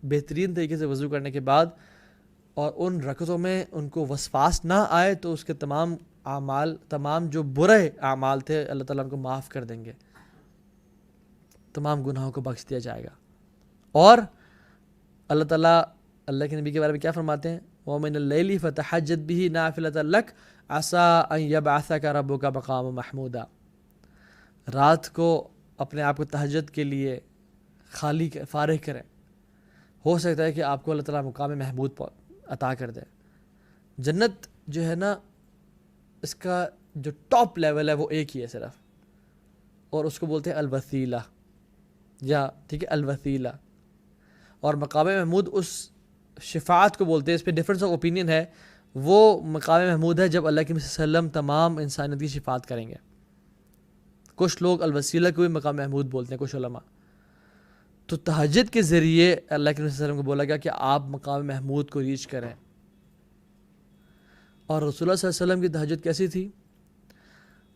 بہترین طریقے سے وضو کرنے کے بعد, اور ان رکعتوں میں ان کو وسواس نہ آئے, تو اس کے تمام اعمال, تمام جو برے اعمال تھے, اللہ تعالیٰ ان کو معاف کر دیں گے, تمام گناہوں کو بخش دیا جائے گا. اور اللہ تعالیٰ اللہ کے نبی کے بارے میں کیا فرماتے ہیں؟ وَمِنَ اللَّيْلِ فَتَحَجَّدْ بِهِ نَافِلَةً لَكَ عَسَىٰ أَن يَبْعَثَكَ رَبُّكَ مَقَامًا مَحْمُودًا. رات کو اپنے آپ کو تہجد کے لیے خالی فارغ کریں, ہو سکتا ہے کہ آپ کو اللہ تعالیٰ مقام محمود عطا کر دے. جنت جو ہے نا, اس کا جو ٹاپ لیول ہے وہ ایک ہی ہے صرف, اور اس کو بولتے ہیں الوسیلہ, یا ٹھیک ہے الوسیلہ. اور مقام محمود اس شفاعت کو بولتے ہیں, اس پہ ڈفرینس آف اوپینین ہے. وہ مقام محمود ہے جب اللہ کے نبی صلی اللہ علیہ وسلم تمام انسانیت کی شفاعت کریں گے. کچھ لوگ الوسیلہ کو بھی مقام محمود بولتے ہیں, کچھ علماء. تو تہجد کے ذریعے اللہ کے نبی صلی اللہ علیہ وسلم کو بولا گیا کہ آپ مقام محمود کو ریچ کریں. اور رسول اللہ صلی اللہ علیہ وسلم کی تہجد کیسی تھی؟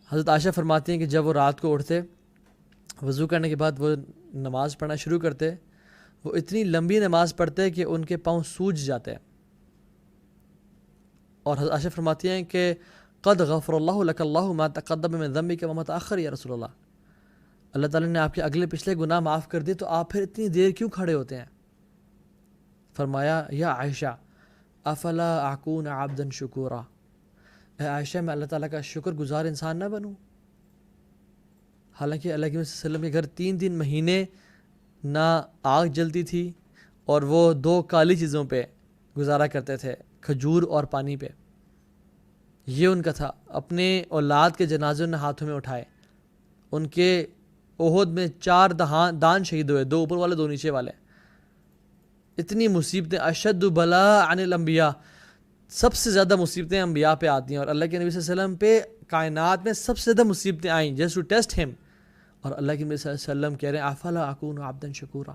حضرت عائشہ فرماتی ہیں کہ جب وہ رات کو اٹھتے, وضو کرنے کے بعد وہ نماز پڑھنا شروع کرتے, وہ اتنی لمبی نماز پڑھتے کہ ان کے پاؤں سوج جاتے ہیں. اور حضرت عائشہ فرماتی ہیں کہ قد غفر اللہ لک اللہ ما تقدم من ذنبک وما تأخر یا رسول اللہ, اللہ تعالیٰ نے آپ کے اگلے پچھلے گناہ معاف کر دیے, تو آپ پھر اتنی دیر کیوں کھڑے ہوتے ہیں؟ فرمایا یا عائشہ افلا اکون عبدا شکورا، اے عائشہ میں اللہ تعالیٰ کا شکر گزار انسان نہ بنوں؟ حالانکہ اللہ کے وسلم کے گھر 3 مہینے نہ آگ جلتی تھی اور وہ 2 کالی چیزوں پہ گزارا کرتے تھے، کھجور اور پانی پہ۔ یہ ان کا تھا۔ اپنے اولاد کے جنازے انہیں ہاتھوں میں اٹھائے، ان کے احد میں 4 دان شہید ہوئے، 2 اوپر والے 2 نیچے والے۔ اتنی مصیبتیں، اشد بلاء عن الانبیاء، سب سے زیادہ مصیبتیں انبیاء پہ آتی ہیں، اور اللہ کے نبی صلی اللہ علیہ وسلم پہ کائنات میں سب سے زیادہ مصیبتیں آئیں جسٹ ٹو ٹیسٹ ہم، اور اللہ کے نبی صلی اللہ علیہ وسلم کہہ رہے ہیں افلا اکون عبدا شکورا،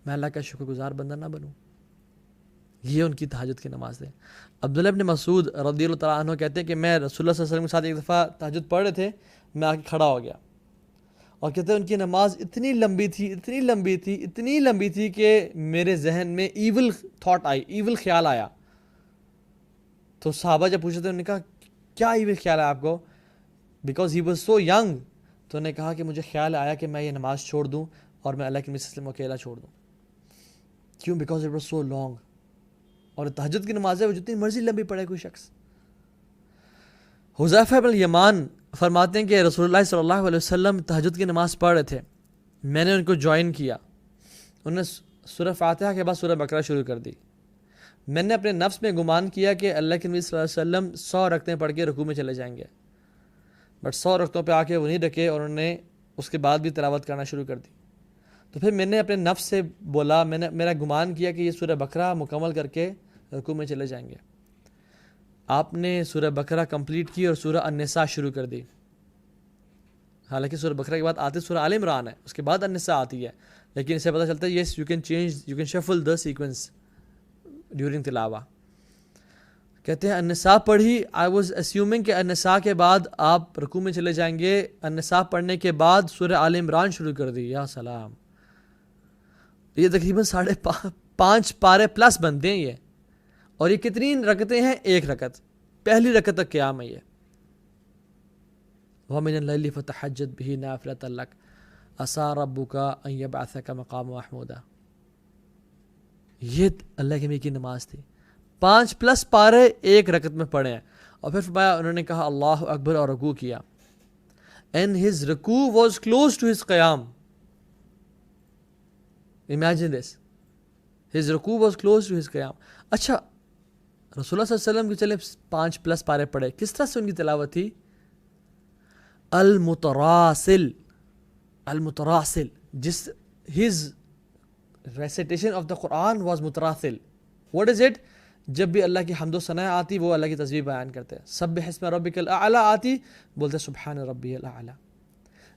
میں اللہ کا شکر گزار بندہ نہ بنوں۔ یہ ان کی تہجد کی نماز ہے۔ عبداللہ ابن مسعود رضی اللہ تعالیٰ عنہ کہتے ہیں کہ میں رسول اللہ صلی اللہ علیہ وسلم کے ساتھ ایک دفعہ تہجد پڑھ رہے تھے، میں آ کے کھڑا ہو گیا، اور کہتے ہیں ان کی نماز اتنی لمبی تھی، اتنی لمبی تھی، اتنی لمبی تھی کہ میرے ذہن میں ایول تھاٹ آئی، ایول خیال آیا۔ تو صحابہ جب پوچھتے ہیں، انہوں نے کہا کیا ایول خیال آیا آپ کو؟ Because he was so young, تو انہوں نے کہا کہ مجھے خیال آیا کہ میں یہ نماز چھوڑ دوں اور میں اللہ کے نبی صلی اللہ علیہ وسلم کو اکیلا چھوڑ دوں۔ کیوں؟ Because it was so long. اور تہجد کی نماز ہے وہ جتنی مرضی لمبی پڑھے کوئی شخص۔ حذیفہ بن الیمان فرماتے ہیں کہ رسول اللہ صلی اللہ علیہ وسلم تہجد کی نماز پڑھ رہے تھے، میں نے ان کو جوائن کیا، انہوں نے سورہ فاتحہ کے بعد سورہ بقرہ شروع کر دی۔ میں نے اپنے نفس میں گمان کیا کہ اللہ کے نبی صلی اللہ علیہ وسلم 100 رکعتیں پڑھ کے رکوع میں چلے جائیں گے، بٹ 100 رکعتوں پہ آ کے وہ نہیں رکے، اور انہوں نے اس کے بعد بھی تلاوت کرنا شروع کر دی۔ تو پھر میں نے اپنے نفس سے بولا، میرا گمان کیا کہ یہ سورہ بقرہ مکمل کر کے رکوع میں چلے جائیں گے۔ آپ نے سورہ بقرہ کمپلیٹ کی اور سورہ النساء شروع کر دی۔ حالانکہ سورہ بقرہ کے بعد آتے سورہ آل عمران ہے، اس کے بعد النساء آتی ہے، لیکن اس سے پتہ چلتا ہے yes you can shuffle the sequence during تلاوہ۔ کہتے ہیں النساء پڑھی، آئی واز اسیومنگ کہ النساء کے بعد آپ رکوع میں چلے جائیں گے۔ النساء پڑھنے کے بعد سورہ آل عمران شروع کر دی۔ یا سلام، یہ تقریباً 5.5 پارے پلس بنتے ہیں یہ، اور یہ کتنی رکعتیں ہیں؟ 1 رکعت، پہلی رکعت تک قیام ہے یہ۔ وَمِنَ اللَّيْلِ فَتَحَجَّدْ بِهِ نَافِلَةً لَكَ عَسَىٰ رَبُّكَ أَن يَبْعَثَكَ مَقَامًا مَحْمُودًا۔ یہ اللہ کے نبی کی نماز تھی، 5 پلس پارے 1 رکعت میں پڑھے ہیں، اور پھر فرمایا انہوں نے کہا اللہ اکبر اور رکوع کیا۔ And his رکوع was close to his قیام۔ Imagine this. His رکوع was close to his قیام۔ اچھا، رسول اللہ صلی اللہ علیہ وسلم کے چلے 5 پلس پارے پڑھے، کس طرح سے ان کی تلاوت تھی؟ المتراسل، المتراسل، جس his recitation of the Quran was متراسل۔ What is it؟ جب بھی اللہ کی حمد و ثنا آتی وہ اللہ کی تسبیح بیان کرتے ہیں۔ سبح اسم ربک الاعلی آتی، بولتے سبحان ربی الاعلی۔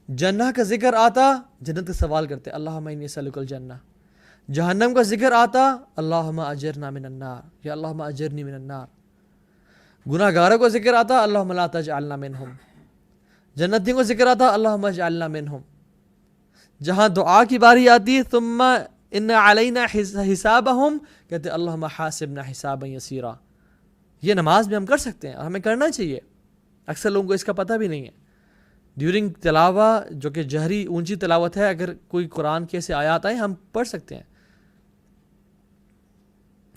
جنہ کا ذکر آتا، جنت کا سوال کرتے اللہم انی اسألک الجنہ۔ جہنم کا ذکر آتا، اللہم اجرنا من النار، یا اللہم اجرنی من النار۔ گناہ گاروں کا ذکر آتا، اللہم لا تجعلنا منہم۔ جنتیوں کا ذکر آتا، اللہم اجعلنا منہم۔ جہاں دعا کی باری آتی، ثم ان علینا حسابہم، کہتے اللہم حاسبنا حسابا یسیرا۔ یہ نماز میں ہم کر سکتے ہیں اور ہمیں کرنا چاہیے، اکثر لوگوں کو اس کا پتہ بھی نہیں ہے۔ ڈیورنگ تلاوہ، جو کہ جہری اونچی تلاوت ہے، اگر کوئی قرآن کے ایسے آیات آئیں ہم پڑھ سکتے ہیں۔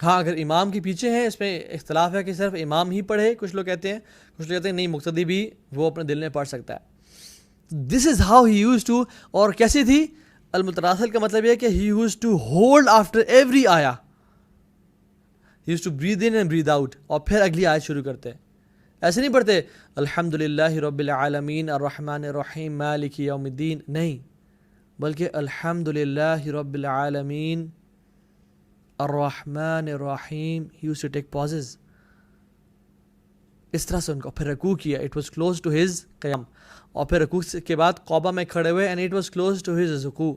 ہاں اگر امام کے پیچھے ہیں، اس میں اختلاف ہے کہ صرف امام ہی پڑھے، کچھ لوگ کہتے ہیں، کچھ لوگ کہتے ہیں نہیں مقتدی بھی وہ اپنے دل میں پڑھ سکتا ہے۔ This is how he used to, اور کیسی تھی؟ المتراسل کا مطلب یہ ہے کہ he used to hold after every آیا، he used to breathe in and breathe out, اور پھر اگلی آیت شروع کرتے۔ ایسے نہیں پڑھتے الحمدللہ رب العالمین الرحمن الرحیم مالک یوم الدین، نہیں، بلکہ الحمدللہ رب العالمین الرحمن الرحیم، he used to take pauses۔ اس طرح سے ان کو پھر رکوع کیا، it was close to his قیام، اور پھر رکوع کے بعد قعبہ میں کھڑے ہوئے and it was close to his رکوع،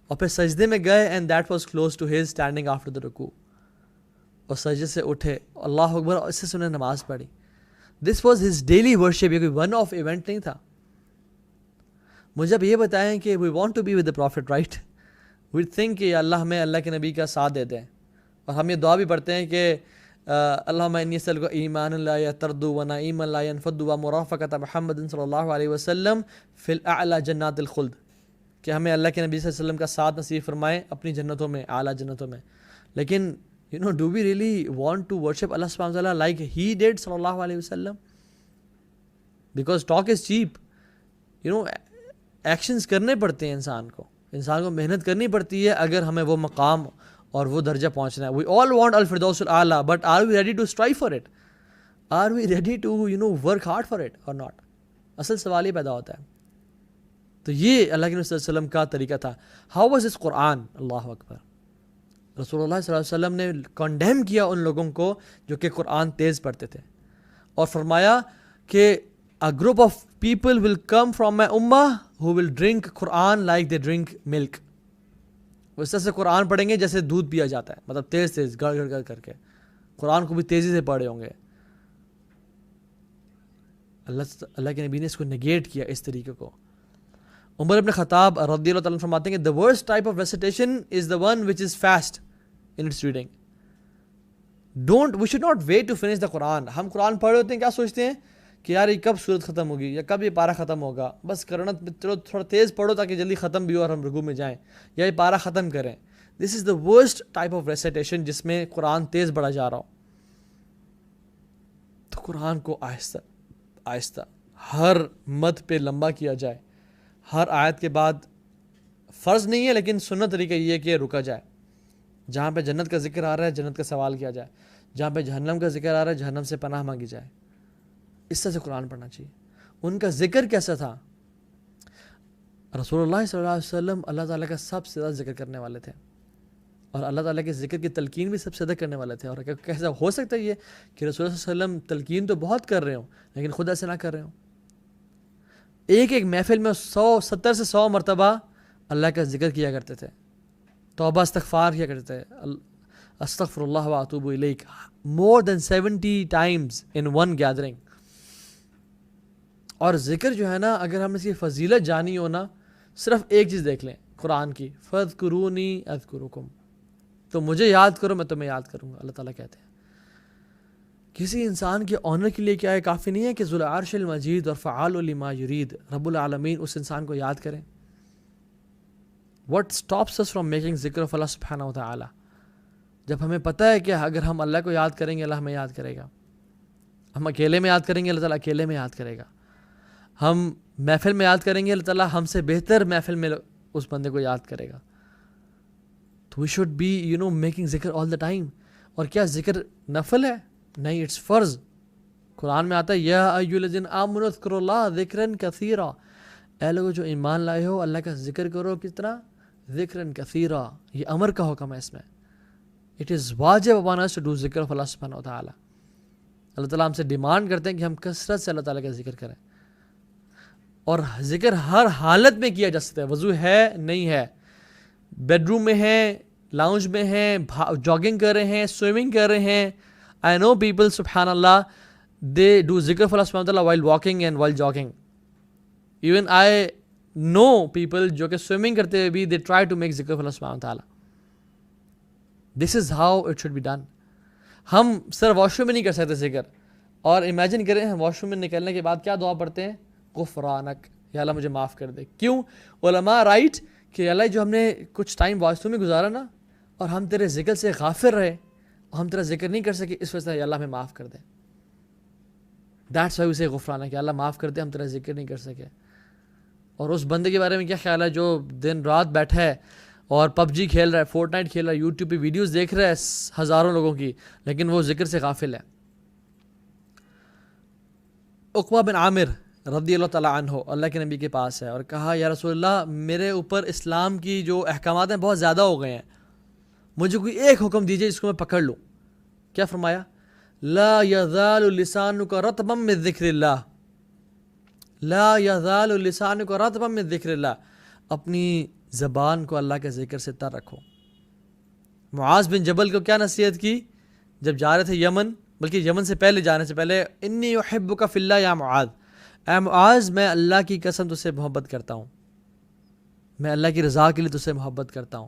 اور پھر سجدے میں گئے and that was close to his standing after the رکوع، اور سجدے سے اٹھے اللہ اکبر، اور اس سے انہوں نے نماز پڑھی۔ This was his daily worship، یہ کوئی ون آف ایونٹ نہیں تھا۔ مجھے اب یہ بتائیں کہ we want to be with the prophet right؟ we think کہ اللہ ہمیں اللہ کے نبی کا ساتھ دے دیں، اور ہم یہ دعا بھی پڑھتے ہیں کہ اللہم انی اسألک ایمانا لا یرتد ونعیما لا ینفد ومرافقۃ محمد صلی اللہ علیہ وسلم فی الاعلی جنات الخلد، کہ ہمیں اللہ کے نبی صلی اللہ علیہ وسلم کا ساتھ نصیب فرمائے اپنی جنتوں میں، اعلیٰ جنتوں میں۔ لیکن Do we really want to worship Allah subhanahu wa ta'ala like He did sallallahu alayhi wasallam? Because talk is cheap. Actions کرنے پڑتے ہیں انسان کو محنت کرنی پڑتی ہے اگر ہمیں وہ مقام اور وہ درجہ پہنچنا ہے. وی آل وانٹ الفردوس الاعلیٰ, but are we ready to strive for it? Are we ready to work hard for it اور ناٹ؟ اصل سوال یہ پیدا ہوتا ہے. تو یہ اللہ کے نبی صلی اللہ علیہ وسلم کا طریقہ تھا. ہاؤ واز دس قرآن؟ اللہ اکبر. رسول اللہ صلی اللہ علیہ وسلم نے کنڈیم کیا ان لوگوں کو جو کہ قرآن تیز پڑھتے تھے, اور فرمایا کہ a group of people will come from my ummah who will drink Quran like they drink milk. وہ اس طرح سے قرآن پڑھیں گے جیسے دودھ پیا جاتا ہے, مطلب تیز تیز گڑ گڑ گڑ کر کے قرآن کو بھی تیزی سے پڑھے ہوں گے. اللہ کے نبی نے اس کو نگیٹ کیا اس طریقے کو. عمر ابن خطاب رضی اللہ تعالیٰ فرماتے ہیں کہ the worst type of recitation is the one which is fast in its reading. We should not wait to finish the Quran. ہم قرآن پڑھ رہے ہوتے ہیں, کیا سوچتے ہیں کہ یار یہ کب سورت ختم ہوگی یا کب یہ پارہ ختم ہوگا, بس کرنا چلو تھوڑا تیز پڑھو تاکہ جلدی ختم بھی ہو اور ہم رکوع میں جائیں, یا یہ پارہ ختم کریں. This is the worst type of recitation جس میں قرآن تیز پڑھا جا رہا ہو. تو قرآن کو آہستہ آہستہ ہر مد پہ لمبا کیا جائے, ہر آیت کے بعد فرض نہیں ہے لیکن سنت طریقہ یہ ہے کہ رکا جائے. جہاں پہ جنت کا ذکر آ رہا ہے جنت کا سوال کیا جائے, جہاں پہ جہنم کا ذکر آ رہا ہے جہنم سے پناہ مانگی جائے. اس طرح سے قرآن پڑھنا چاہیے. ان کا ذکر کیسا تھا؟ رسول اللہ صلی اللہ علیہ وسلم اللہ تعالیٰ کا سب سے زیادہ ذکر کرنے والے تھے, اور اللہ تعالیٰ کے ذکر کی تلقین بھی سب سے زیادہ کرنے والے تھے. اور کیسا ہو سکتا ہے یہ کہ رسول اللہ صلی اللہ علیہ وسلم تلقین تو بہت کر رہے ہوں لیکن خود ایسے نہ کر رہے ہوں؟ ایک ایک محفل میں 70 سے 100 مرتبہ اللہ کا ذکر کیا کرتے تھے, توبہ استغفار کیا کرتے تھے, استغفر اللہ و اتوب الیک, more than 70 times in one gathering. اور ذکر جو ہے نا, اگر ہم اس کی فضیلت جانی ہو نا, صرف ایک چیز دیکھ لیں قرآن کی, فاذکرونی اذکرکم, تو مجھے یاد کرو میں تمہیں یاد کروں گا. اللہ تعالیٰ کہتے ہیں کسی انسان کے آنر کے لیے کیا ہے, کافی نہیں ہے کہ ذو العرش المجید اور فعال لما یرید رب العالمین اس انسان کو یاد کریں. What stops us from making ذکر of اللہ سبحانہ و تعالی؟ جب ہمیں پتہ ہے کہ اگر ہم اللہ کو یاد کریں گے اللہ ہمیں یاد کرے گا, ہم اکیلے میں یاد کریں گے اللہ تعالیٰ اکیلے میں یاد کرے گا, ہم محفل میں یاد کریں گے اللہ تعالیٰ ہم سے بہتر محفل میں اس بندے کو یاد کرے گا. تو وی شوڈ بی میکنگ ذکر آل دا ٹائم. اور کیا ذکر نفل ہے؟ نہیں, اٹس فرض. قرآن میں آتا ہے یا ایھا الذین آمنوا اذکروا اللہ ذکرا کثیرا, اے لوگوں جو ایمان لائے ہو اللہ کا ذکر کرو. کتنا؟ ذکرا کثیرا. یہ امر کا حکم ہے اس میں. اٹ از واجب اپان اس ٹو ڈو ذکر آف اللہ سبحانہ و تعالی. اللہ تعالیٰ ہم سے ڈیمانڈ کرتے ہیں کہ ہم کثرت سے اللہ تعالیٰ کا ذکر کریں, اور ذکر ہر حالت میں کیا جا سکتا ہے. وضو ہے نہیں ہے, بیڈ روم میں ہیں, لاؤنج میں ہیں, جاگنگ کر رہے ہیں, سوئمنگ کر رہے ہیں. I know people سبحان اللہ they do ذکر for Allah سبحانہ وتعالی while walking and while jogging. Even I know people جو کہ سوئمنگ کرتے ہوئے بھی they try to make ذکر for Allah سبحانہ وتعالی. This is how it should be done. ہم صرف واش روم میں نہیں کر سکتے ذکر. اور امیجن کریں ہم واش روم میں نکلنے کے بعد کیا دعا پڑھتے ہیں؟ غفرانک, یا اللہ مجھے معاف کر دے. کیوں؟ علماء رائٹ کہ اللہ جو ہم نے کچھ ٹائم واش روم میں گزارا نا, اور ہم تیرے ذکر سے غافل رہے, ہم تیرا ذکر نہیں کر سکے, اس وجہ سے یا اللہ ہمیں معاف کر دے. دیٹس وائی اسے غفرانہ کہ اللہ معاف کر دے, ہم تیرا ذکر نہیں کر سکے. اور اس بندے کے بارے میں کیا خیال ہے جو دن رات بیٹھا ہے اور پب جی کھیل رہا ہے, فورٹ نائٹ کھیل رہا ہے, یوٹیوب پہ ویڈیوز دیکھ رہا ہے ہزاروں لوگوں کی, لیکن وہ ذکر سے غافل ہے. عقبہ بن عامر رضی اللہ تعالیٰ عنہ اللہ کے نبی کے پاس ہے اور کہا یا رسول اللہ میرے اوپر اسلام کی جو احکامات ہیں بہت زیادہ ہو گئے ہیں, مجھے کوئی ایک حکم دیجئے جس کو میں پکڑ لوں. کیا فرمایا؟ لا یزال لسانک رطبا من ذکر اللہ, لا یزال لسانک رطبا من ذکر اللہ, اپنی زبان کو اللہ کے ذکر سے تر رکھو. معاذ بن جبل کو کیا نصیحت کی جب جا رہے تھے یمن, بلکہ یمن سے پہلے جانے سے پہلے, انی احبک فی اللہ یا معاذ, اے معاذ میں اللہ کی قسم تجھ سے محبت کرتا ہوں, میں اللہ کی رضا کے لیے تجھ سے محبت کرتا ہوں.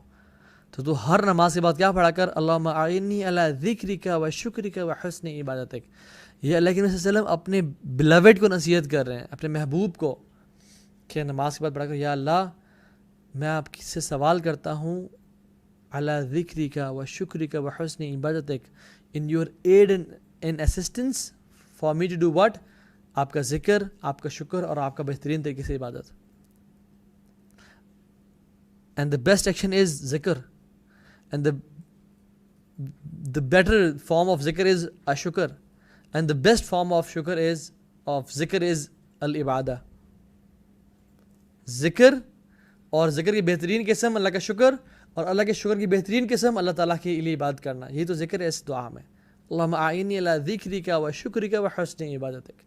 تو ہر نماز کے بعد کیا پڑھا کر, اللہم اعنی علی ذکرک و شکرک و حسن عبادتک. یہ اللہ کے نبی صلی اللہ علیہ وسلم اپنے بلوڈ کو نصیحت کر رہے ہیں, اپنے محبوب کو, کہ نماز کے بعد پڑھا کر یا اللہ میں آپ سے سوال کرتا ہوں ala dhikrika wa shukrika wa husni ibadatik, in your aid and assistance for me to do what, آپ کا ذکر, آپ کا شکر اور آپ کا بہترین طریقے سے عبادت. And the best action is zikr, and the better form of zikr is ashukr, and the best form of zikr is al-ibadah. ذکر اور ذکر کی بہترین قسم اللہ کا شکر, اور اللہ کے شکر کی بہترین قسم اللہ تعالیٰ کے لیے عبادت کرنا. یہی تو ذکر ہے اس دعا میں, اللہم اعنی علی ذکرک و شکرک و حسن عبادتک.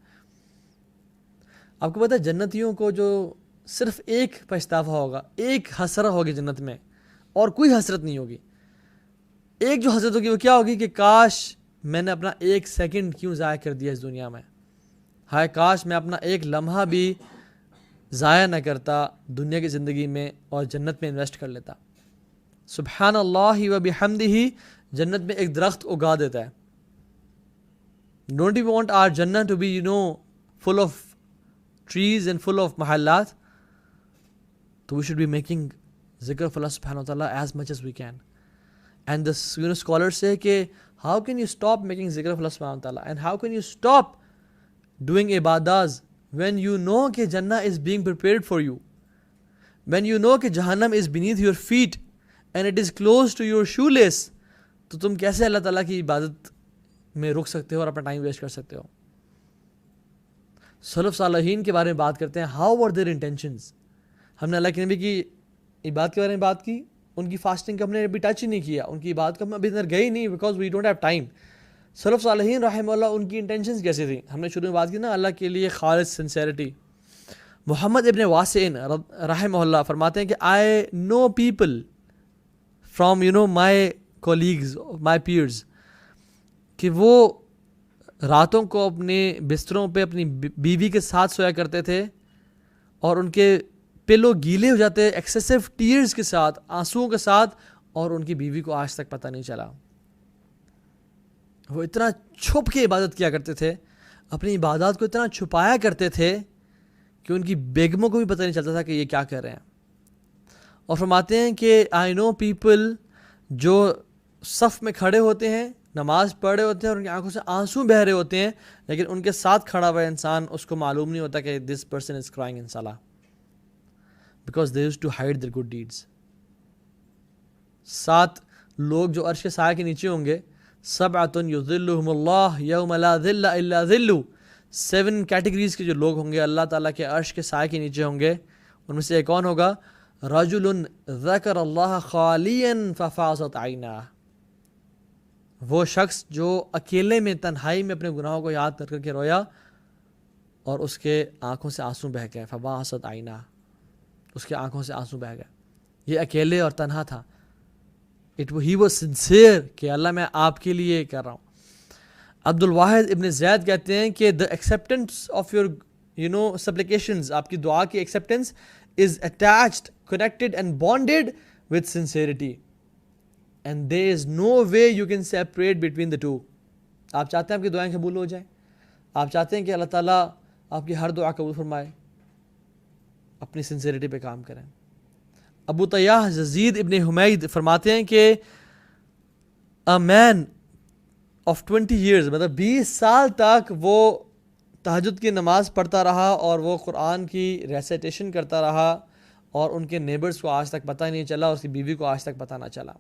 آپ کو پتہ ہے جنتیوں کو جو صرف ایک پچھتاوا ہوگا, ایک حسرہ ہوگی جنت میں, اور کوئی حسرت نہیں ہوگی. ایک جو حسرت ہوگی وہ کیا ہوگی کہ کاش میں نے اپنا ایک سیکنڈ کیوں ضائع کر دیا اس دنیا میں, ہائے کاش میں اپنا ایک لمحہ بھی ضائع نہ کرتا دنیا کی زندگی میں اور جنت میں انویسٹ کر لیتا. سبحان اللہ و بحمدہ جنت میں ایک درخت اگا دیتا ہے. ڈونٹ یو وانٹ آور جنت to be full of trees and full of mahallat? So we should be making zikr of Allah subhanahu wa ta'ala as much as we can. And the scholars say ke how can you stop making zikr of Allah subhanahu wa ta'ala, and how can you stop doing ibadas when you know ke Jannah is being prepared for you, when you know ke Jahannam is beneath your feet and it is close to your shoelace. تو تم کیسے اللہ تعالیٰ کی عبادت میں رک سکتے ہو اور اپنا ٹائم ویسٹ کر سکتے ہو؟ سلف صالحین کے بارے میں بات کرتے ہیں, ہاؤ ور دیئر انٹینشنز. ہم نے اللہ کے نبی کی عبادت کے بارے میں بات کی, ان کی فاسٹنگ کا ہم نے ابھی ٹچ ہی نہیں کیا, ان کی عبادت کا ہم ابھی اندر گئے ہی نہیں, because we don't have time. سلف صالحین رحمہ اللہ ان کی انٹینشنز کیسے تھیں؟ ہم نے شروع میں بات کی نا, اللہ کے لیے خالص سنسیریٹی. محمد ابن واسعین رحمہ اللہ فرماتے ہیں کہ I know people from my colleagues, my peers, کہ وہ راتوں کو اپنے بستروں پہ اپنی بیوی کے ساتھ سویا کرتے تھے اور ان کے پلو گیلے ہو جاتے ایکسیسو ٹیئرز کے ساتھ, آنسوؤں کے ساتھ, اور ان کی بیوی کو آج تک پتہ نہیں چلا. وہ اتنا چھپ کے عبادت کیا کرتے تھے, اپنی عبادات کو اتنا چھپایا کرتے تھے کہ ان کی بیگموں کو بھی پتہ نہیں چلتا تھا کہ یہ کیا کر رہے ہیں. اور فرماتے ہیں کہ آئی نو پیپل جو صف میں کھڑے ہوتے ہیں, نماز پڑھ رہے ہوتے ہیں اور ان کی آنکھوں سے آنسو بہہ رہے ہوتے ہیں, لیکن ان کے ساتھ کھڑا ہوا انسان اس کو معلوم نہیں ہوتا کہ this person is crying in صلاح, because they used to hide their good deeds. 7 لوگ جو عرش کے سائے کے نیچے ہوں گے, سبعۃ یظلھم اللہ یوم لا ظل الا ظلہ, 7 کیٹیگریز کے جو لوگ ہوں گے اللہ تعالیٰ کے عرش کے سائے کے نیچے ہوں گے. ان میں سے ایک کون ہوگا؟ رجل ذکر اللہ خالیا ففاضت عیناہ, وہ شخص جو اکیلے میں تنہائی میں اپنے گناہوں کو یاد کر کے رویا اور اس کے آنکھوں سے آنسو بہہ گئے. فباست عیناہ, اس کے آنکھوں سے آنسو بہہ گئے. یہ اکیلے اور تنہا تھا. ہی واز سنسیئر کہ اللہ میں آپ کے لیے کر رہا ہوں. عبد الواحد ابن زید کہتے ہیں کہ دا ایکسیپٹنس آف یور سپلیکیشنز, آپ کی دعا کی acceptance is attached, connected and bonded with sincerity, and there is no way you can separate between the two. آپ چاہتے ہیں آپ کی دعائیں قبول ہو جائیں, آپ چاہتے ہیں کہ اللہ تعالیٰ آپ کی ہر دعا قبول فرمائے, اپنی سنسیئرٹی پہ کام کریں. ابو طیاح یزید ابن حمید فرماتے ہیں کہ a man of 20 years, مطلب 20 سال تک وہ تہجد کی نماز پڑھتا رہا اور وہ قرآن کی ریسائٹیشن کرتا رہا, اور ان کے نیبرز کو آج تک پتہ نہیں چلا, اور اس کی بیوی کو آج تک پتہ نہ چلا.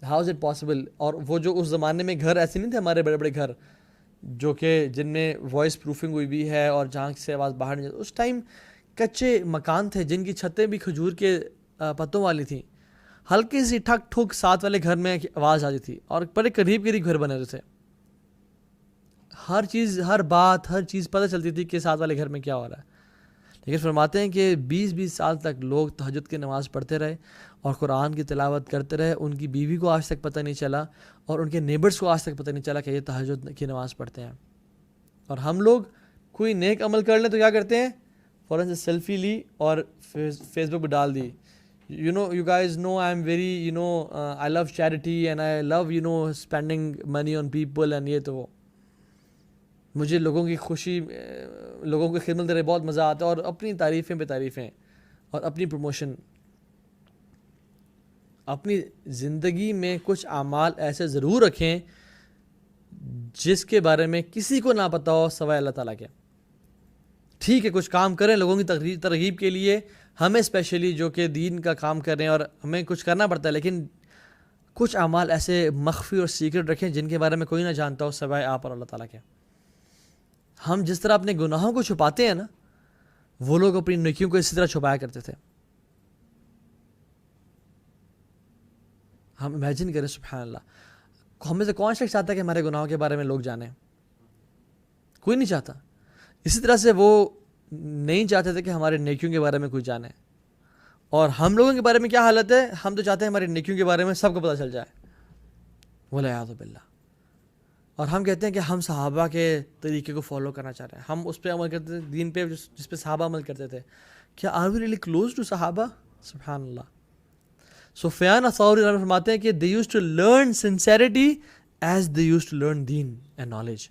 How is it possible? اور وہ جو اس زمانے میں گھر ایسے نہیں تھے ہمارے بڑے بڑے گھر جو کہ جن میں وائس پروفنگ ہوئی بھی ہے اور جہاں سے آواز باہر نہیں جاتی. اس ٹائم کچے مکان تھے جن کی چھتیں بھی کھجور کے پتوں والی تھیں. ہلکی سی ٹھک ٹھک ساتھ والے گھر میں آواز آتی تھی, اور بڑے قریب قریب گھر بنے ہوتے تھے. ہر چیز, ہر بات, ہر چیز پتہ چلتی تھی کہ ساتھ والے گھر میں کیا ہو رہا ہے. لیکن فرماتے ہیں کہ 20 سال تک لوگ تہجد کی نماز پڑھتے رہے اور قرآن کی تلاوت کرتے رہے, ان کی بیوی کو آج تک پتہ نہیں چلا, اور ان کے نیبرز کو آج تک پتہ نہیں چلا کہ یہ تہجد کی نماز پڑھتے ہیں. اور ہم لوگ کوئی نیک عمل کر لیں تو کیا کرتے ہیں, فوراً سے سیلفی لی اور فیس بک پہ ڈال دی. you guys know I am very I love charity and I love spending money on people, and یہ تو وہ مجھے لوگوں کی خوشی, لوگوں کی خدمت کرے بہت مزہ آتا ہے, اور اپنی تعریفیں پہ تعریفیں اور اپنی پروموشن. اپنی زندگی میں کچھ اعمال ایسے ضرور رکھیں جس کے بارے میں کسی کو نہ پتہ ہو سوائے اللہ تعالیٰ کے. ٹھیک ہے کچھ کام کریں لوگوں کی ترغیب کے لیے, ہمیں اسپیشلی جو کہ دین کا کام کر رہے ہیں اور ہمیں کچھ کرنا پڑتا ہے, لیکن کچھ اعمال ایسے مخفی اور سیکرٹ رکھیں جن کے بارے میں کوئی نہ جانتا ہو سوائے آپ اور اللہ تعالیٰ کے. ہم جس طرح اپنے گناہوں کو چھپاتے ہیں نا, وہ لوگ اپنی نیکیوں کو اسی طرح چھپایا کرتے تھے. ہم امیجن کریں سبحان اللہ, ہمیں سے کون شخص چاہتا ہے کہ ہمارے گناہوں کے بارے میں لوگ جانیں؟ کوئی نہیں چاہتا. اسی طرح سے وہ نہیں چاہتے تھے کہ ہمارے نیکیوں کے بارے میں کوئی جانے. اور ہم لوگوں کے بارے میں کیا حالت ہے, ہم تو چاہتے ہیں ہماری نیکیوں کے بارے میں سب کو پتہ چل جائے, والعیاذ باللہ. اور ہم کہتے ہیں کہ ہم صحابہ کے طریقے کو فالو کرنا چاہ رہے ہیں, ہم اس پہ عمل کرتے تھے دین پہ جس پہ صحابہ عمل کرتے تھے. کیا are we really close to صحابہ؟ سبحان اللہ. سفیان الثوری رحمہ اللہ فرماتے ہیں کہ they used to learn sincerity as they used to learn deen and knowledge.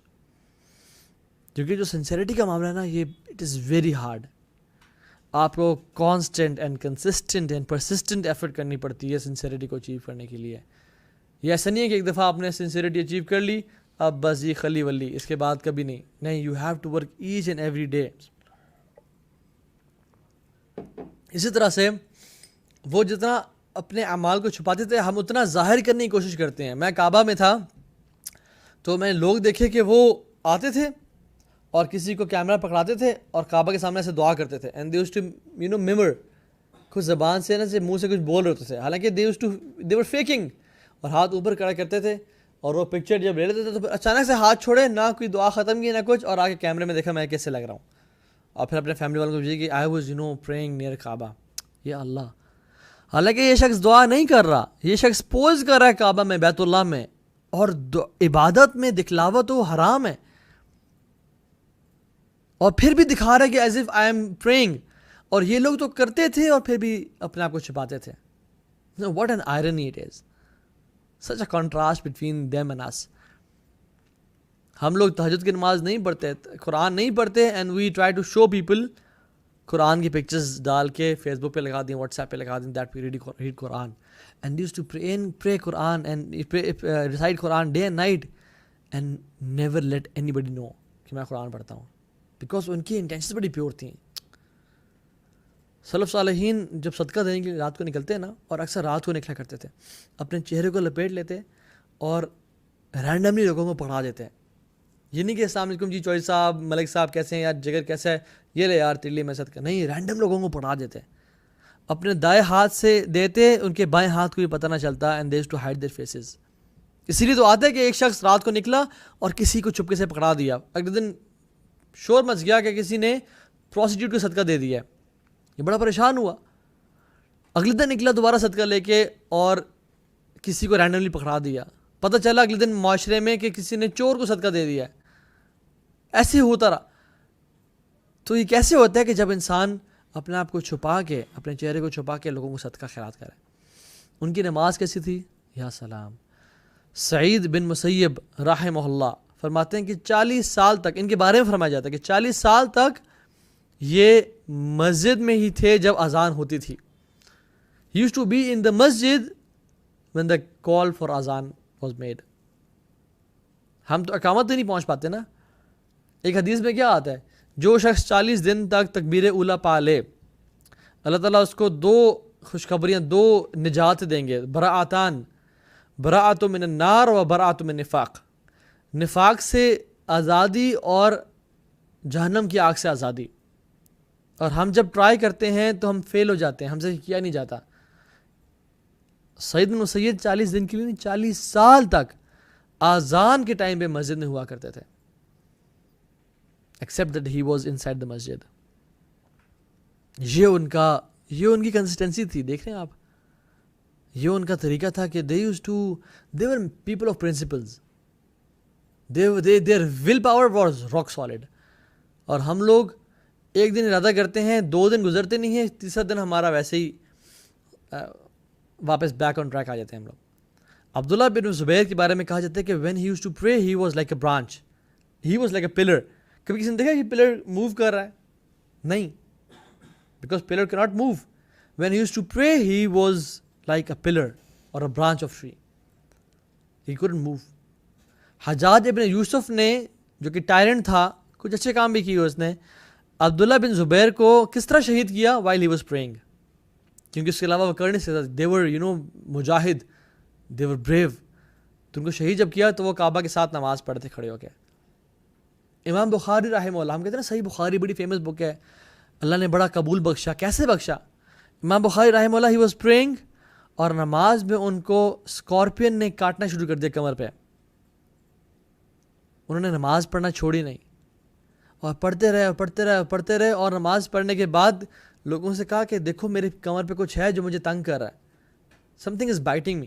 کیونکہ جو سنسیریٹی کا معاملہ ہے نا, یہ اٹ از ویری ہارڈ. آپ کو constant and consistent and persistent effort کرنی پڑتی ہے سنسیریٹی کو اچیو کرنے کے لیے. یہ ایسا نہیں ہے کہ ایک دفعہ آپ نے سنسیریٹی اچیو کر لی اب بس یہ خلی ولی, اس کے بعد کبھی نہیں. نہیں, you have to work each and every day. اسی طرح سے وہ جتنا اپنے اعمال کو چھپاتے تھے, ہم اتنا ظاہر کرنے کی کوشش کرتے ہیں. میں کعبہ میں تھا تو میں لوگ دیکھے کہ وہ آتے تھے اور کسی کو کیمرہ پکڑاتے تھے اور کعبہ کے سامنے سے دعا کرتے تھے. اینڈ دے یوزڈ ٹو میمر, کچھ زبان سے نا منہ سے کچھ بول رہے ہوتے تھے, حالانکہ دے ور فیکنگ, اور ہاتھ اوپر کھڑا کرتے تھے. اور وہ پکچر جب لے لیتے تھے تو پھر اچانک سے ہاتھ چھوڑے, نہ کوئی دعا ختم کی نہ کچھ, اور آگے کیمرے میں دیکھا میں کیسے لگ رہا ہوں. اور پھر اپنے فیملی والوں کو بھیجی کہ آئی واز پریئنگ نیئر کعبہ. یا اللہ, حالانکہ یہ شخص دعا نہیں کر رہا, یہ شخص پوز کر رہا ہے کعبہ میں, بیت اللہ میں, اور عبادت میں دکھلاوا تو حرام ہے, اور پھر بھی دکھا رہا ہے کہ as if I am praying. اور یہ لوگ تو کرتے تھے اور پھر بھی اپنے آپ کو چھپاتے تھے. What an irony it is, such a contrast between them and us. ہم لوگ تہجد کی نماز نہیں پڑھتے, قرآن نہیں پڑھتے, and we try to show people قرآن کی پکچرز ڈال کے فیس بک پہ لگا دیں, واٹس ایپ پہ لگا دیں, دیٹ وی ریڈ قرآن, اینڈ یوز ٹو پرے قرآن اینڈ ریسائٹ قرآن day and night, and never let anybody know کہ میں قرآن پڑھتا ہوں, بیکاز ان کی انٹینشنز بڑی پیور تھیں. سلف صالحین جب صدقہ دینے کے لیے رات کو نکلتے ہیں نا, اور اکثر رات کو نکلا کرتے تھے, اپنے چہرے کو لپیٹ لیتے اور رینڈملی لوگوں کو پکڑا دیتے ہیں. یہ نہیں کہ السلام علیکم جی چوہدری صاحب, ملک صاحب کیسے ہیں, یار جگر کیسا ہے, یہ لے یار تیلی میں صدقہ. نہیں, رینڈم لوگوں کو پکڑا دیتے, اپنے دائیں ہاتھ سے دیتے, ان کے بائیں ہاتھ کو بھی پتہ نہ چلتا, and they used to hide their faces. اسی لیے تو آتا ہے کہ ایک شخص رات کو نکلا اور کسی کو چپکے سے پکڑا دیا, اگلے دن شور مچ گیا کہ کسی نے پروسٹیٹیوٹ کو صدقہ دے دیا. یہ بڑا پریشان ہوا, اگلے دن نکلا دوبارہ صدقہ لے کے اور کسی کو رینڈملی پکڑا دیا. پتہ چلا اگلے دن معاشرے میں کہ کسی نے چور کو صدقہ دے دیا ہے. ایسے ہوتا رہا. تو یہ کیسے ہوتا ہے کہ جب انسان اپنے آپ کو چھپا کے, اپنے چہرے کو چھپا کے لوگوں کو صدقہ خیرات کرے. ان کی نماز کیسی تھی, یا سلام. سعید بن مسیب رحمہ اللہ فرماتے ہیں کہ 40 سال تک, ان کے بارے میں فرمایا جاتا ہے کہ 40 سال تک یہ مسجد میں ہی تھے جب اذان ہوتی تھی. He used to be in the masjid when the call for azan was made. ہم تو اقامت نہیں پہنچ پاتے نا. ایک حدیث میں کیا آتا ہے, جو شخص 40 دن تک تکبیر اولا پا لے, اللہ تعالیٰ اس کو 2 خوشخبریاں, 2 نجات دیں گے. براعتان, براعت من النار و براعت من نفاق. نفاق سے آزادی اور جہنم کی آگ سے آزادی. اور ہم جب ٹرائی کرتے ہیں تو ہم فیل ہو جاتے ہیں, ہم سے کیا نہیں جاتا. سعید بن مسیب 40 دن کے لیے نہیں, 40 سال تک آزان کے ٹائم پہ مسجد میں ہوا کرتے تھے, except that he was inside the masjid. یہ ان کی کنسسٹنسی تھی. دیکھ رہے ہیں آپ, یہ ان کا طریقہ تھا کہ they were people of principles. Their willpower was rock solid. اور ہم لوگ ایک دن ارادہ کرتے ہیں, 2 دن گزرتے نہیں ہیں, تیسرا دن ہمارا ویسے ہی واپس بیک آن ٹریک آ جاتے ہیں ہم لوگ. عبداللہ بن زبیر کے بارے میں کہا جاتا ہے کہ when he used to pray he was like a branch, he was like a pillar. کبھی کسی نے دیکھا کہ پلر موو کر رہا ہے؟ نہیں, because pillar cannot move. When he used to pray he was like a pillar or a branch of tree. He couldn't move. حجاج ابن یوسف نے جو کہ ٹائرنٹ تھا, کچھ اچھے کام بھی کیے اس نے. عبداللہ بن زبیر کو کس طرح شہید کیا؟ while he was praying. کیونکہ اس کے علاوہ وہ کر نہیں سکتا. they were Mujahid, they were brave. تو ان کو شہید جب کیا تو وہ کعبہ کے ساتھ نماز پڑھتے کھڑے ہو کے. امام بخاری رحمہ اللہ, ہم کہتے ہیں نا صحیح بخاری بڑی فیمس بک ہے, اللہ نے بڑا قبول بخشا. کیسے بخشا؟ امام بخاری رحمہ اللہ he was praying, اور نماز میں ان کو اسکارپین نے کاٹنا شروع کر دیا کمر پہ. انہوں نے نماز پڑھنا چھوڑی نہیں, اور پڑھتے رہے, اور نماز پڑھنے کے بعد لوگوں سے کہا کہ دیکھو میرے کمر پہ کچھ ہے جو مجھے تنگ کر رہا ہے, سم تھنگ از بائٹنگ می.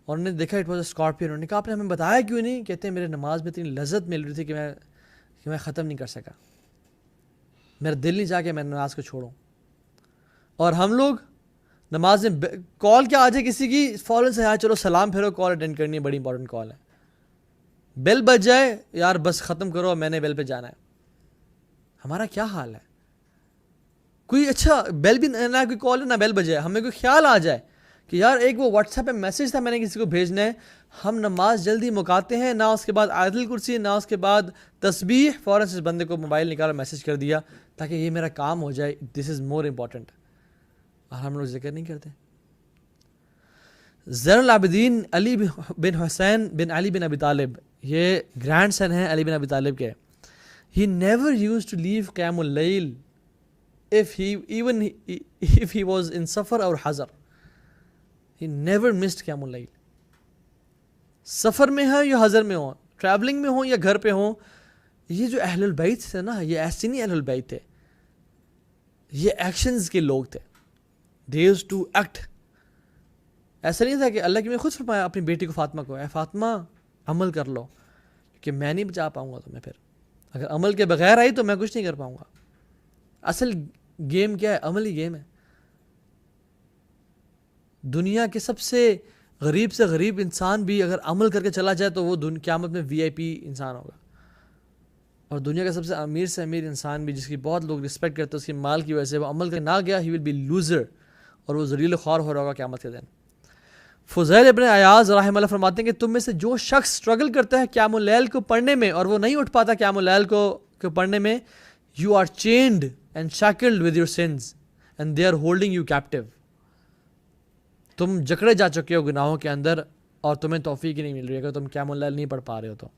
اور انہوں نے دیکھا اٹ واز اے اسکارپین. انہوں نے کہا آپ نے ہمیں بتایا کیوں نہیں؟ کہتے ہیں میرے نماز میں اتنی لذت مل رہی تھی کہ میں ختم نہیں کر سکا, میرا دل نہیں چاہ کہ میں نماز کو چھوڑوں. اور ہم لوگ نماز میں کال کیا آ جائے کسی کی, فوراً سے چلو سلام پھیرو, کال اٹینڈ کرنی ہے, بڑی امپورٹنٹ کال ہے. بیل بج جائے, یار بس ختم کرو, میں نے بیل پہ جانا ہے. ہمارا کیا حال ہے؟ کوئی اچھا بیل بھی نہ کوئی کال نہ بیل بجے, ہمیں کوئی خیال آ جائے کہ یار ایک وہ واٹس ایپ پہ میسیج تھا میں نے کسی کو بھیجنا ہے, ہم نماز جلدی مکاتے ہیں, نہ اس کے بعد آیت الکرسی, نہ اس کے بعد تسبیح, فوراً سے اس بندے کو موبائل نکالا میسیج کر دیا تاکہ یہ میرا کام ہو جائے, دس از مور امپورٹنٹ. اور ہم لوگ ذکر نہیں کرتے. زین العابدین علی بن حسین بن علی بن ابی طالب, یہ گرینڈ سن ہیں علی بن ابی طالب کے. He never used to leave قیام اللیل if he was in سفر اور حضر. He never missed قیام اللیل. سفر میں ہوں یا حضر میں ہوں, ٹریولنگ میں ہوں یا گھر پہ ہوں. یہ جو اہل البیت تھے نا, یہ ایسے نہیں اہل البیت تھے, یہ ایکشنز کے لوگ تھے. They used to act. ایسا نہیں تھا کہ اللہ کی میں خود فرمایا اپنی بیٹی کو فاطمہ کو, اے فاطمہ عمل کر لو کہ میں نہیں بچا پاؤں گا تمہیں, پھر اگر عمل کے بغیر آئی تو میں کچھ نہیں کر پاؤں گا. اصل گیم کیا ہے؟ عملی گیم ہے. دنیا کے سب سے غریب انسان بھی اگر عمل کر کے چلا جائے تو وہ قیامت میں VIP انسان ہوگا. اور دنیا کا سب سے امیر انسان بھی جس کی بہت لوگ رسپیکٹ کرتے ہیں اس کی مال کی وجہ سے, وہ عمل کر نہ گیا, ہی ول بی لوزر, اور وہ ذلیل و خوار ہو رہا ہوگا قیامت کے دن. فضیل ابن عیاض رحمہ اللہ فرماتے ہیں کہ تم میں سے جو شخص اسٹرگل کرتا ہے قیام اللیل کو پڑھنے میں اور وہ نہیں اٹھ پاتا قیام اللیل کو پڑھنے میں, you are chained and shackled with your sins and they are holding you captive. تم جکڑے جا چکے ہو گناہوں کے اندر اور تمہیں توفیق ہی نہیں مل رہی اگر تم قیام اللیل نہیں پڑھ پا رہے ہو تو.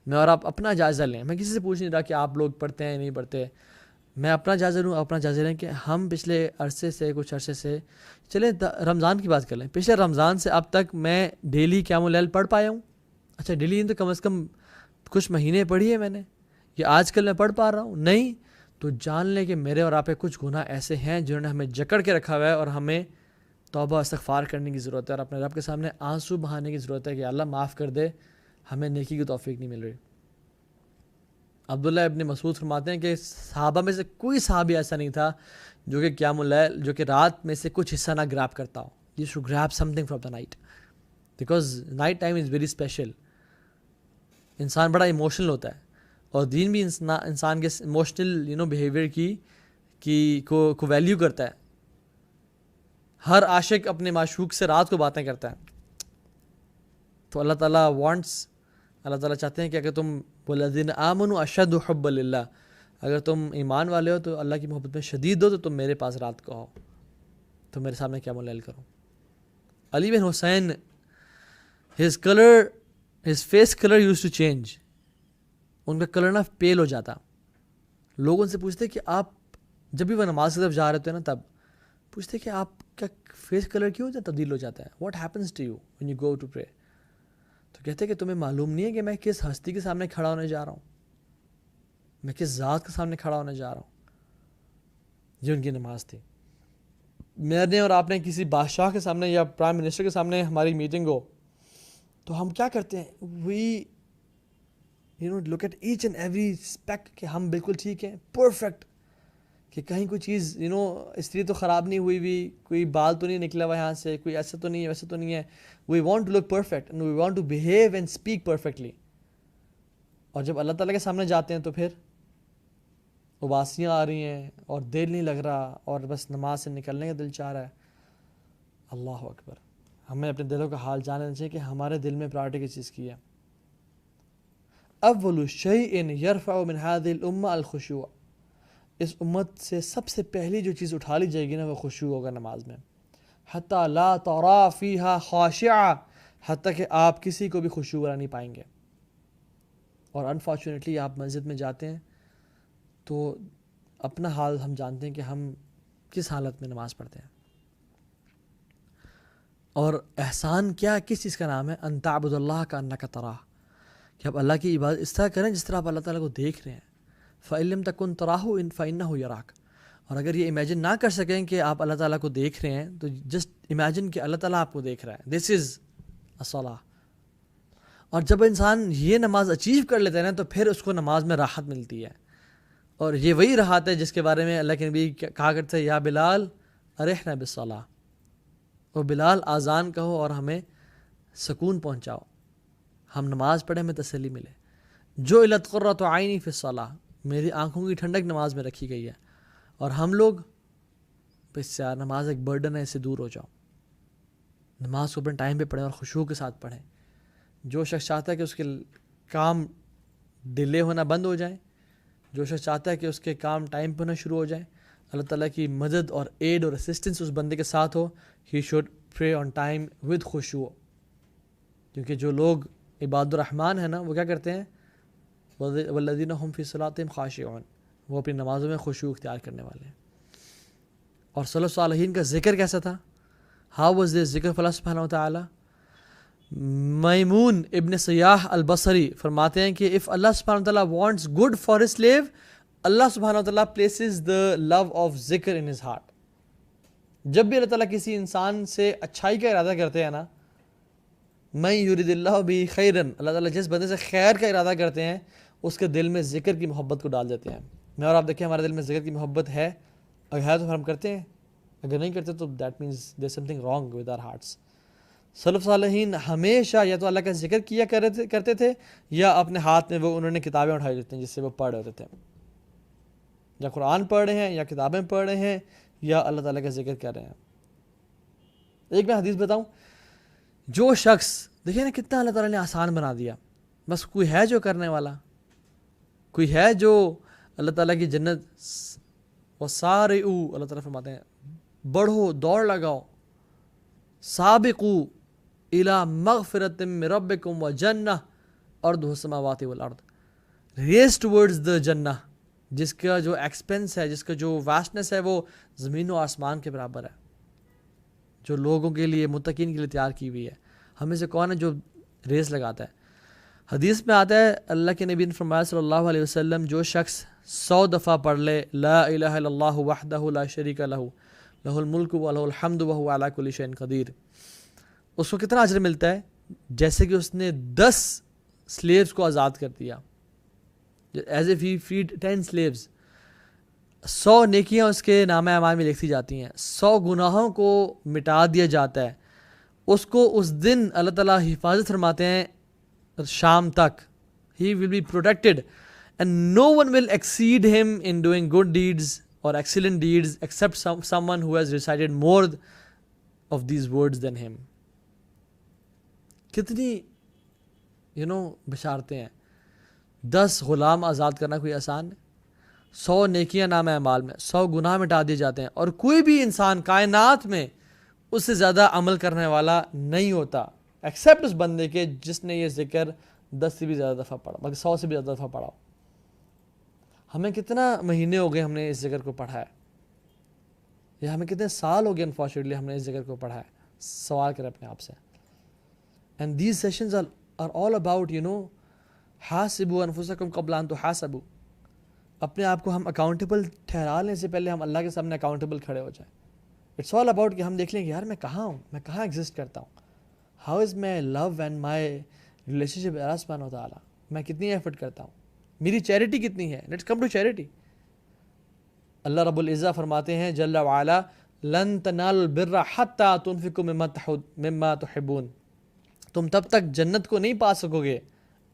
میں اور آپ اپنا جائزہ لیں, میں کسی سے پوچھ نہیں رہا کہ آپ لوگ پڑھتے ہیں نہیں پڑھتے, میں اپنا جائزہ لوں, اپنا جائزہ لیں کہ ہم پچھلے کچھ عرصے سے چلیں رمضان کی بات کر لیں, پچھلے رمضان سے اب تک میں ڈیلی قیام اللیل پڑھ پایا ہوں. اچھا ڈیلی تو کم از کم کچھ مہینے پڑھی ہے میں نے, یہ آج کل میں پڑھ پا رہا ہوں نہیں, تو جان لیں کہ میرے اور آپ کے کچھ گناہ ایسے ہیں جنہوں نے ہمیں جکڑ کے رکھا ہوا ہے, اور ہمیں توبہ استغفار کرنے کی ضرورت ہے, اور اپنے رب کے سامنے آنسو بہانے کی ضرورت ہے کہ اللہ معاف کر دے, ہمیں نیکی کی توفیق نہیں مل رہی. عبداللہ ابن مسعود فرماتے ہیں کہ صحابہ میں سے کوئی صحابی ایسا نہیں تھا جو کہ قیام اللیل جو کہ رات میں سے کچھ حصہ نہ گراب کرتا ہو. You should grab something from the night, because night time is very special. انسان بڑا ایموشنل ہوتا ہے, اور دین بھی انسان کے ایموشنل بیہیویئر کو ویلیو کرتا ہے. ہر عاشق اپنے معشوق سے رات کو باتیں کرتا ہے, تو اللہ تعالیٰ چاہتے ہیں کہ اگر تم والذین آمنوا اشد حبا للہ, اگر تم ایمان والے ہو تو اللہ کی محبت میں شدید ہو تو تم میرے پاس رات کو آؤ, تو میرے سامنے قیام اللیل کرو. علی بن حسین, his face color used to change. ان کا کلر نا پیل ہو جاتا. لوگ ان سے پوچھتے کہ آپ جب بھی وہ نماز کی طرف جا رہے تھے نا, تب پوچھتے کہ آپ کا فیس کلر کیوں تبدیل ہو جاتا ہے, what happens to you when you go to pray. تو کہتے کہ تمہیں معلوم نہیں ہے کہ میں کس ہستی کے سامنے کھڑا ہونے جا رہا ہوں, میں کس ذات کے سامنے کھڑا ہونے جا رہا ہوں. یہ ان کی نماز تھی. میں نے اور آپ نے کسی بادشاہ کے سامنے یا پرائم منسٹر کے سامنے ہماری میٹنگ ہو تو ہم کیا کرتے ہیں, we look at each and every aspect کہ ہم بالکل ٹھیک ہیں, پرفیکٹ, کہ کہیں کوئی چیز استری تو خراب نہیں ہوئی کوئی بال تو نہیں نکلا ہوا یہاں سے, کوئی ایسا تو نہیں ہے ویسا تو نہیں ہے. We want to look perfect and we want to behave and speak perfectly. اور جب اللہ تعالیٰ کے سامنے جاتے ہیں تو پھر اباسیاں آ رہی ہیں اور دل نہیں لگ رہا, اور بس نماز سے نکلنے کا دل چاہ رہا ہے. اللہ اکبر. ہمیں اپنے دلوں کا حال جاننا چاہیے کہ ہمارے دل میں پرائرٹی کس چیز کی ہے. اول شیء یرفع من هذه الامه الخشوع. اس امت سے سب سے پہلی جو چیز اٹھا لی جائے گی نا وہ خشوع ہوگا نماز میں. حتی لا ترى فيها خاشعہ، حتیٰ کہ آپ کسی کو بھی خشوع والا نہیں پائیں گے. اور انفارچونیٹلی آپ مسجد میں جاتے ہیں تو اپنا حال ہم جانتے ہیں کہ ہم کس حالت میں نماز پڑھتے ہیں. اور احسان کیا، کس چیز کا نام ہے؟ ان تعبد اللہ کانک تراہ، کہ آپ اللہ کی عبادت اس طرح کریں جس طرح آپ اللہ تعالیٰ کو دیکھ رہے ہیں. فَإِن لَمْ تَكُنْ تَرَاهُ فَإِنَّهُ يَرَاكَ. اور اگر یہ امیجن نہ کر سکیں کہ آپ اللہ تعالیٰ کو دیکھ رہے ہیں تو جسٹ امیجن کہ اللہ تعالیٰ آپ کو دیکھ رہا ہے. دس از الصلاۃ. اور جب انسان یہ نماز اچیو کر لیتا ہے نا تو پھر اس کو نماز میں راحت ملتی ہے. اور یہ وہی راحت ہے جس کے بارے میں اللہ کے نبی کہا کرتے ہیں، یا بلال ارحنا بالصلاۃ، اور بلال آذان کہو اور ہمیں سکون پہنچاؤ، ہم نماز پڑھیں ہمیں تسلی ملے. جو علت قرۃ عینی فی الصلاۃ، میری آنکھوں کی ٹھنڈک نماز میں رکھی گئی ہے. اور ہم لوگ بس یار نماز ایک برڈن ہے، اس سے دور ہو جاؤ. نماز کو اپنے ٹائم پہ پڑھیں اور خشوع کے ساتھ پڑھیں. جو شخص چاہتا ہے کہ اس کے کام ڈیلے ہونا بند ہو جائیں، جو شخص چاہتا ہے کہ اس کے کام ٹائم پہ ہونا شروع ہو جائیں، اللہ تعالیٰ کی مدد اور ایڈ اور اسسٹنس اس بندے کے ساتھ ہو، he should pray on time with خشوع. کیونکہ جو لوگ عباد الرحمن ہیں نا وہ کیا کرتے ہیں؟ والذین هم فی صلاتہم خاشعون، وہ اپنی نمازوں میں خشوع اختیار کرنے والے ہیں. اور صلی اللہ صالحین کا ذکر کیسا تھا؟ ہاؤ واز دس ذکر فی اللہ سبحانہ وتعالی؟ میمون ابن سیاح البصری فرماتے ہیں کہ if اللہ سبحانہ وتعالی wants good for his slave، اللہ سبحانہ وتعالی places the love of ذکر in his heart. جب بھی اللہ تعالیٰ کسی انسان سے اچھائی کا ارادہ کرتے ہیں نا، من یرید اللہ بہ خیرا، اللہ تعالیٰ جس بندے سے خیر کا ارادہ کرتے ہیں اس کے دل میں ذکر کی محبت کو ڈال دیتے ہیں. میں اور آپ دیکھیں ہمارے دل میں ذکر کی محبت ہے، اگر ہے تو پھر ہم کرتے ہیں، اگر نہیں کرتے تو that means there is something wrong with our hearts. سلف صالحین ہمیشہ یا تو اللہ کا ذکر کیا کرتے تھے، یا اپنے ہاتھ میں وہ انہوں نے کتابیں اٹھائی ہوتی ہیں جس سے وہ پڑھ رہے ہوتے تھے. یا قرآن پڑھ رہے ہیں، یا کتابیں پڑھ رہے ہیں، یا اللہ تعالیٰ کا ذکر کر رہے ہیں. ایک میں حدیث بتاؤں، جو شخص دیکھیں نا کتنا اللہ تعالیٰ نے آسان بنا دیا. بس کوئی ہے جو کرنے والا، کوئی ہے جو اللہ تعالیٰ کی جنت. وسارعوا، اللہ تعالیٰ فرماتے ہیں بڑھو، دوڑ لگاؤ. سابقوا الی مغفرۃ من ربکم وجنہ ارضها السماوات والارض. ریس ٹورڈز دا جنہ، جس کا جو ایکسپینس ہے، جس کا جو واسٹنس ہے وہ زمین و آسمان کے برابر ہے، جو لوگوں کے لیے متقین کے لیے تیار کی ہوئی ہے. ہمیں سے کون ہے جو ریس لگاتا ہے؟ حدیث میں آتا ہے اللہ کے نبی نے فرمایا صلی اللہ علیہ وسلم، جو شخص 100 دفعہ پڑھ لے لا الہ الا اللہ وحدہ لا شریک لہ لہ الملک ولہ الحمد وہو علی کل شیء قدیر، اس کو کتنا اجر ملتا ہے؟ جیسے کہ اس نے 10 سلیوز کو آزاد کر دیا. As if he freed 10 slaves. 100 نیکیاں اس کے نامہ اعمال میں لکھی جاتی ہیں، 100 گناہوں کو مٹا دیا جاتا ہے. اس کو اس دن اللہ تعالیٰ حفاظت فرماتے ہیں شام تک. He will be protected and no one will exceed him in doing good deeds or excellent deeds except someone who has recited more of these words than him. کتنی بشارتیں ہیں. 10 غلام آزاد کرنا کوئی آسان ہے؟ 100 نیکیاں نامہ اعمال میں، 100 گناہ مٹا دیے جاتے ہیں. اور کوئی بھی انسان کائنات میں اس سے زیادہ عمل کرنے والا نہیں ہوتا ایکسیپٹ اس بندے کے جس نے یہ ذکر 10 سے بھی زیادہ دفعہ پڑھا، بلکہ 100 سے بھی زیادہ دفعہ پڑھا. ہمیں کتنا مہینے ہو گئے ہم نے اس ذکر کو پڑھا ہے، یا ہمیں کتنے سال ہو گئے انفارچونیٹلی ہم نے اس ذکر کو پڑھا ہے؟ سوال کریں اپنے آپ سے. And these sessions are all about حاسبوا انفسکم قبل ان تحاسبوا. اپنے آپ کو ہم اکاؤنٹیبل ٹھہرا لیں سے پہلے ہم اللہ کے سامنے اکاؤنٹیبل کھڑے ہو جائیں. اٹس آل اباؤٹ کہ ہم دیکھ لیں کہ یار میں کہاں ہوں، میں کہاں ایگزسٹ کرتا ہوں. How is my love and my relationship اللہ سبحانہ و تعالیٰ. میں کتنی ایفرٹ کرتا ہوں، میری چیریٹی کتنی ہے. Let's come to charity. اللہ رب العزہ فرماتے ہیں جل وعلا، لن تنالوا البر حتی تنفقوا مما تحبون. تم تب تک جنت کو نہیں پا سکو گے،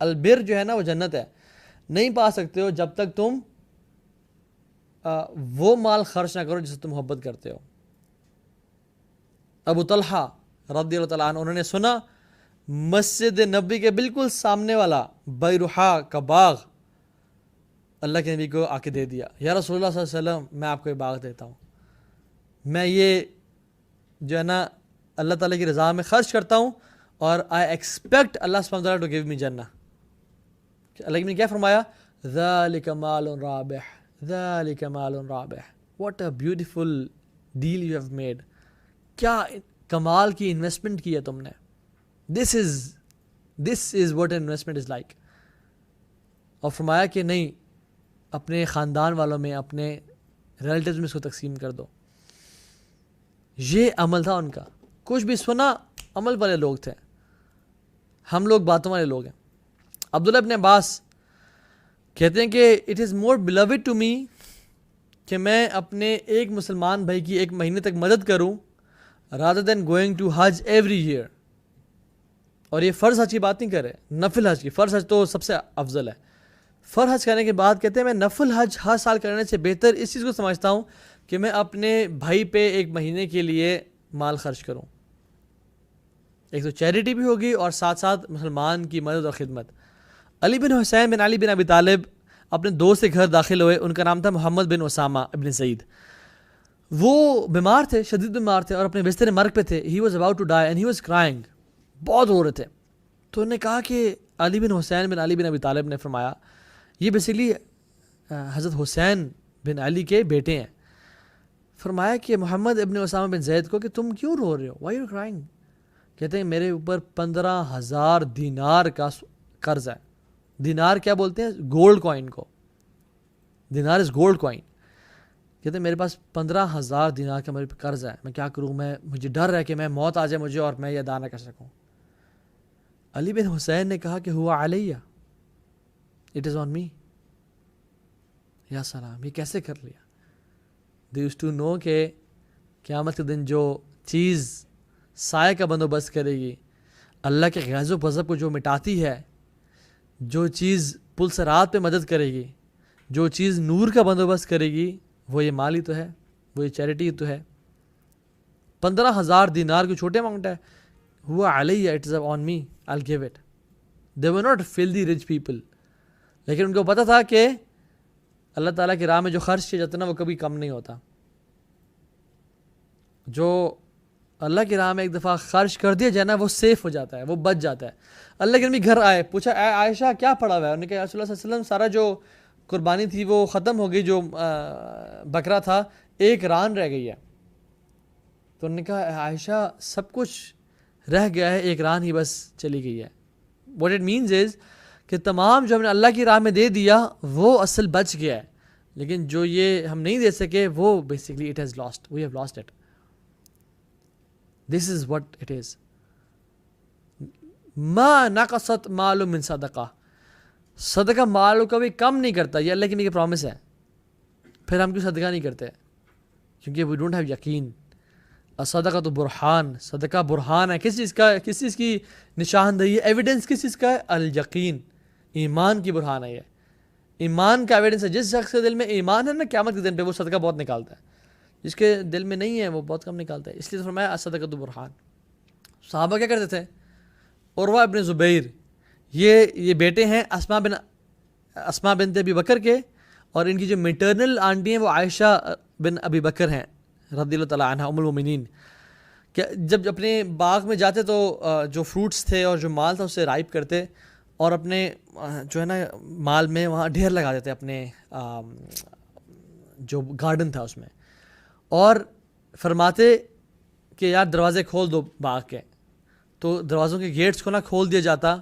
البر جو ہے نا وہ جنت ہے، نہیں پا سکتے ہو جب تک تم وہ مال خرچ نہ کرو جس سے تم محبت کرتے ہو. ابو طلحہ رضی اللہ تعالیٰ عنہ انہوں نے سنا مسجد نبی کے بالکل سامنے والا بیروحا کا باغ اللہ کے نبی کو آ کے دے دیا. یا رسول اللہ صلی اللہ علیہ وسلم میں آپ کو یہ باغ دیتا ہوں, میں یہ جو ہے نا اللہ تعالیٰ کی رضا میں خرچ کرتا ہوں اور آئی ایکسپیکٹ اللہ سبحانہ وتعالیٰ ٹو گیو می جنہ. اللہ نے کیا فرمایا؟ ذالک مال رابح, ذالک مال رابح. What a beautiful deal you have made, کیا کمال کی انویسٹمنٹ کی ہے تم نے. This is what investment is like. اور فرمایا کہ نہیں, اپنے خاندان والوں میں, اپنے ریلیٹیوز میں اس کو تقسیم کر دو. یہ عمل تھا ان کا. کچھ بھی سنا, عمل والے لوگ تھے, ہم لوگ باتوں والے لوگ ہیں. عبداللہ ابن عباس کہتے ہیں کہ it is more beloved to me کہ میں اپنے ایک مسلمان بھائی کی ایک مہینے تک مدد کروں rather than going to Hajj every year. اور یہ فرض حج کی بات نہیں کر رہے, نفل حج کی. فرض حج تو سب سے افضل ہے. فرض حج کرنے کے بعد کہتے ہیں میں نفل حج ہر سال کرنے سے بہتر اس چیز کو سمجھتا ہوں کہ میں اپنے بھائی پہ ایک مہینے کے لیے مال خرچ کروں. ایک تو چیریٹی بھی ہوگی اور ساتھ ساتھ مسلمان کی مدد اور خدمت. علی بن حسین بن علی بن ابی طالب اپنے دوست کے گھر داخل ہوئے. ان کا نام تھا محمد بن اسامہ ابن زید. وہ بیمار تھے, شدید بیمار تھے اور اپنے بستر مرگ پہ تھے. He was about to die and he was crying, بہت رو رہے تھے. تو انہوں نے کہا کہ علی بن حسین بن علی بن ابی طالب نے فرمایا, یہ بیسیکلی حضرت حسین بن علی کے بیٹے ہیں. فرمایا کہ محمد ابن اسامہ بن زید کو کہ تم کیوں رو رہے ہو, وائی یو کرائنگ. کہتے ہیں میرے اوپر 15,000 دینار کا قرض ہے. دینار کیا بولتے ہیں؟ گولڈ کوائن کو. دینار از گولڈ کوائن. کہتے ہیں میرے پاس 15,000 دینار کا میرے پہ قرض ہے, میں کیا کروں, مجھے ڈر ہے کہ میں موت آ جائے مجھے اور میں یہ ادا نہ کر سکوں. علی بن حسین نے کہا کہ ہوا علیہ, اٹ از آن می. یا سلام, یہ کیسے کر لیا؟ دے یوزڈ ٹو نو کہ قیامت کے دن جو چیز سائے کا بندوبست کرے گی, اللہ کے غیظ و غضب کو جو مٹاتی ہے, جو چیز پل صراط پہ مدد کرے گی, جو چیز نور کا بندوبست کرے گی, وہ یہ مال ہی تو ہے, وہ یہ چیریٹی تو ہے. 15,000 دینار کوئی چھوٹے اماؤنٹ ہے. ہوا علیہ, it is on me, I give it. They were not filthy rich people, لیکن ان کو پتہ تھا کہ اللہ تعالیٰ کی راہ میں جو خرچ کیا جاتا ہے نا وہ کبھی کم نہیں ہوتا. جو اللہ کی راہ میں ایک دفعہ خرچ کر دیا جائے نا وہ سیف ہو جاتا ہے, وہ بچ جاتا ہے. اللہ کے نبی گھر آئے, پوچھا اے عائشہ کیا پڑا ہوا ہے؟ انہوں نے کہا رسول اللہ صلی اللہ علیہ وسلم سارا جو قربانی تھی وہ ختم ہو گئی, جو بکرا تھا ایک ران رہ گئی ہے. تو انہوں نے کہا عائشہ سب کچھ رہ گیا ہے, ایک ران ہی بس چلی گئی ہے. واٹ اٹ مینز از کہ تمام جو ہم نے اللہ کی راہ میں دے دیا وہ اصل بچ گیا ہے, لیکن جو یہ ہم نہیں دے سکے وہ basically it has lost, we have lost it. This is what it is. ما نقصت مال من صدقہ, صدقہ مال کو کبھی کم نہیں کرتا, یہ اللہ کی میری پرومس ہے. پھر ہم کیوں صدقہ نہیں کرتے؟ کیونکہ وی ڈونٹ ہیو یقین. الصدقہ تو برہان, صدقہ برہان ہے. کس چیز کا, کس چیز کی نشاندہی ہے, ایویڈنس کس چیز کا ہے؟ الیقین, ایمان کی برہان ہے. یہ ایمان کا ایویڈنس ہے. جس شخص کے دل میں ایمان ہے نا, قیامت کے دن پہ وہ صدقہ بہت نکالتا ہے. جس کے دل میں نہیں ہے وہ بہت کم نکالتا ہے. اس لیے فرمایا الصدقہ تو برہان. صحابہ کیا کرتے تھے؟ عروہ ابن زبیر, یہ بیٹے ہیں اسماء بنت ابی بکر کے, اور ان کی جو میٹرنل آنٹی ہیں وہ عائشہ بن ابی بکر ہیں رضی اللہ تعالیٰ عنہ ام المومنین. کہ جب اپنے باغ میں جاتے تو جو فروٹس تھے اور جو مال تھا اسے رائپ کرتے اور اپنے جو ہے نا مال میں وہاں ڈھیر لگا دیتے اپنے جو گارڈن تھا اس میں, اور فرماتے کہ یار دروازے کھول دو باغ کے. تو دروازوں کے گیٹس کو نہ کھول دیا جاتا,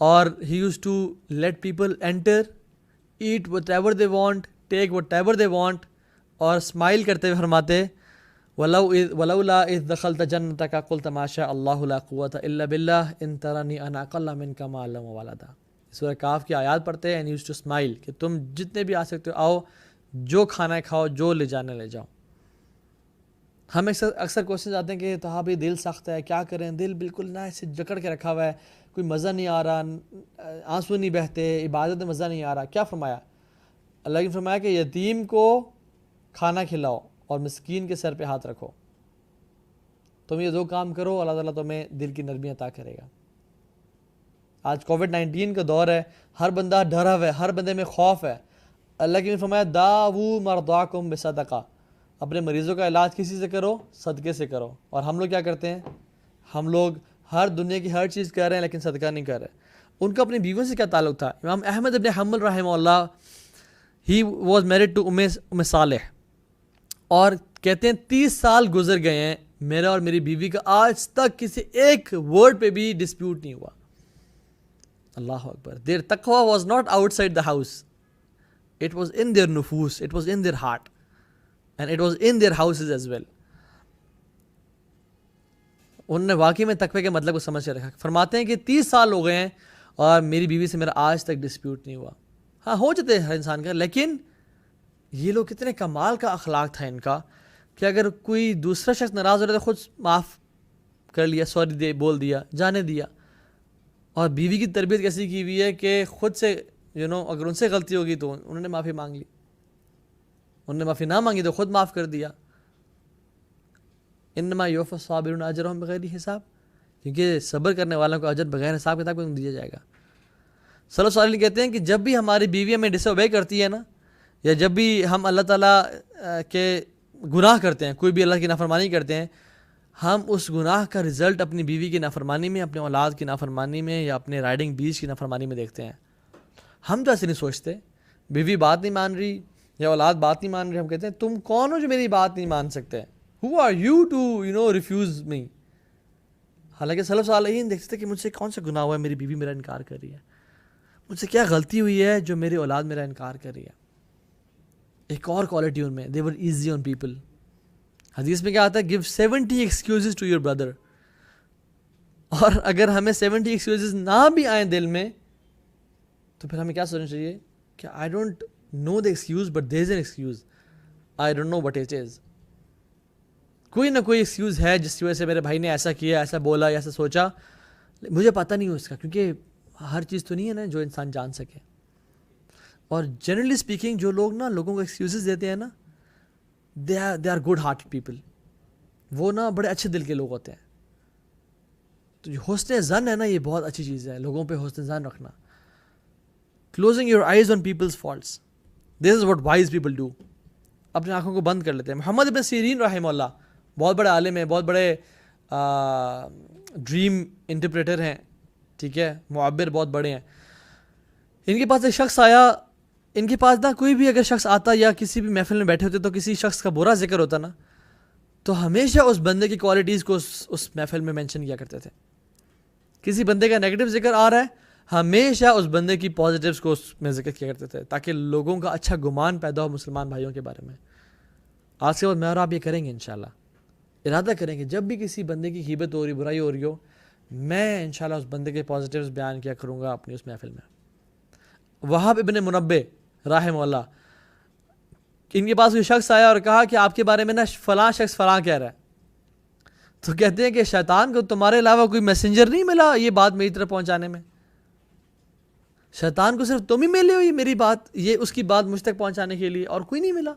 اور he used to let people enter, eat whatever they want, take whatever they want, اور اسمائل کرتے ہوئے فرماتے ولولا اذ دخلت جنتک قلت ما شاء اللہ لا قوۃ الا باللہ ان ترنی انا اقل منک مالا وولدا. سورہ کاف کی آیات پڑھتے ہیں, اینڈ یوز ٹو اسمائل کہ تم جتنے بھی آ سکتے ہو آؤ, جو کھانا ہے کھاؤ, جو لے جانا لے جاؤ. ہم اکثر کوشچنز آتے ہیں کہ صحابی دل سخت ہے, کیا کریں, دل بالکل نہ ایسے جکڑ کے رکھا ہوا ہے, کوئی مزہ نہیں آ رہا, آنسو نہیں بہتے, عبادت میں مزہ نہیں آ رہا. کیا فرمایا؟ اللہ نے فرمایا کہ یتیم کو کھانا کھلاؤ اور مسکین کے سر پہ ہاتھ رکھو. تم یہ 2 کام کرو, اللہ تعالیٰ تمہیں دل کی نرمی عطا کرے گا. آج کووڈ-19 کا دور ہے, ہر بندہ ڈرا ہوا ہے, ہر بندے میں خوف ہے. اللہ کی نے فرمایا داؤ مرضاکم بصدقہ, اپنے مریضوں کا علاج کسی سے کرو, صدقے سے کرو. اور ہم لوگ کیا کرتے ہیں, ہم لوگ ہر دنیا کی ہر چیز کر رہے ہیں لیکن صدقہ نہیں کر رہے. ان کا اپنی بیویوں سے کیا تعلق تھا؟ امام احمد ابن حنبل رحمہ اللہ, ہی واز میرڈ ٹو ام صالح, اور کہتے ہیں 30 سال گزر گئے ہیں میرا اور میری بیوی کا آج تک کسی ایک ورڈ پہ بھی ڈسپیوٹ نہیں ہوا. اللہ اکبر. Their taqwa was not outside the house, it was in their nufus, it was in their heart, and it was in their houses as well. انہوں نے واقعی میں تقوی کے مطلب کو سمجھ کے رکھا. فرماتے ہیں کہ 30 سال ہو گئے ہیں اور میری بیوی سے میرا آج تک ڈسپیوٹ نہیں ہوا. ہاں ہو جاتے ہیں ہر انسان کا, لیکن یہ لوگ کتنے کمال کا اخلاق تھا ان کا کہ اگر کوئی دوسرا شخص ناراض ہو رہا تو خود معاف کر لیا, سوری بول دیا, جانے دیا. اور بیوی کی تربیت کیسی کی ہوئی ہے کہ خود سے اگر ان سے غلطی ہوگی تو انہوں نے معافی مانگ لی, انہوں نے معافی نہ مانگی تو خود معاف کر دیا. انما یوفی الصابرون اجرهم بغیر حساب, کیونکہ صبر کرنے والوں کو اجر بغیر حساب کتاب کو دیا جائے گا. صلی اللہ علیہ وسلم کہتے ہیں کہ جب بھی ہماری بیوی ہمیں ڈس اوبے کرتی ہے نا, یا جب بھی ہم اللہ تعالیٰ کے گناہ کرتے ہیں, کوئی بھی اللہ کی نافرمانی کرتے ہیں, ہم اس گناہ کا رزلٹ اپنی بیوی کی نافرمانی میں, اپنے اولاد کی نافرمانی میں, یا اپنے رائڈنگ بیچ کی نافرمانی میں دیکھتے ہیں. ہم تو ایسے نہیں سوچتے. بیوی بات نہیں مان رہی یا اولاد بات نہیں مان رہی, ہم کہتے ہیں تم کون ہو جو میری بات نہیں مان سکتے, who are you to refuse me. حالانکہ سلف صالحین دیکھتے تھے کہ مجھ سے کون سا گناہ ہوا ہے, میری بیوی میرا انکار کر رہی ہے, مجھ سے کیا غلطی ہوئی ہے جو میری اولاد میرا انکار کر رہی ہے. ایک اور کوالٹی ان میں, they were easy on people. حدیث میں کیا آتا ہے, give 70 excuses to your brother. اور اگر ہمیں 70 excuses نہ بھی آئیں دل میں تو پھر ہمیں کیا سوچنا چاہیے کہ I don't know the excuse but there is an excuse, I don't know what it is. کوئی نہ کوئی ایکسکیوز ہے جس کی وجہ سے میرے بھائی نے ایسا کیا, ایسا بولا یا ایسا سوچا, مجھے پتہ نہیں ہو اس کا, کیونکہ ہر چیز تو نہیں ہے نا جو انسان جان سکے. اور جنرلی اسپیکنگ جو لوگ نا لوگوں کو ایکسکیوزز دیتے ہیں نا, they are good hearted people, وہ نا بڑے اچھے دل کے لوگ ہوتے ہیں. تو جو حسن ظن ہے نا, یہ بہت اچھی چیز ہے, لوگوں پہ حسن ظن رکھنا. Closing your eyes on people's faults, this is what wise people do. اپنی آنکھوں کو بند کر لیتے ہیں. محمد ابن سیرین رحمہ اللہ بہت بڑے عالم ہیں, بہت بڑے ڈریم انٹرپریٹر ہیں, ٹھیک ہے, معبر بہت بڑے ہیں. ان کے پاس ایک شخص آیا, ان کے پاس نا کوئی بھی اگر شخص آتا یا کسی بھی محفل میں بیٹھے ہوتے تو کسی شخص کا برا ذکر ہوتا نا, تو ہمیشہ اس بندے کی کوالٹیز کو اس محفل میں مینشن کیا کرتے تھے. کسی بندے کا نیگیٹو ذکر آ رہا ہے, ہمیشہ اس بندے کی پازیٹیوز کو اس میں ذکر کیا کرتے تھے, تاکہ لوگوں کا اچھا گمان پیدا ہو مسلمان بھائیوں کے بارے میں. آج کے بعد میں اور آپ یہ کریں گے انشاءاللہ, ارادہ کریں گے جب بھی کسی بندے کی غیبت ہو رہی, برائی ہو رہی ہو, میں انشاءاللہ اس بندے کے پازیٹیوز بیان کیا کروں گا اپنی اس محفل میں. وہاب ابن منبع رحمہ اللہ, ان کے پاس کوئی شخص آیا اور کہا کہ آپ کے بارے میں نا فلاں شخص فلاں کہہ رہا ہے, تو کہتے ہیں کہ شیطان کو تمہارے علاوہ کوئی میسنجر نہیں ملا یہ بات میری طرف پہنچانے میں, شیطان کو صرف تم ہی ملے ہو یہ میری بات, یہ اس کی بات مجھ تک پہنچانے کے لیے, اور کوئی نہیں ملا.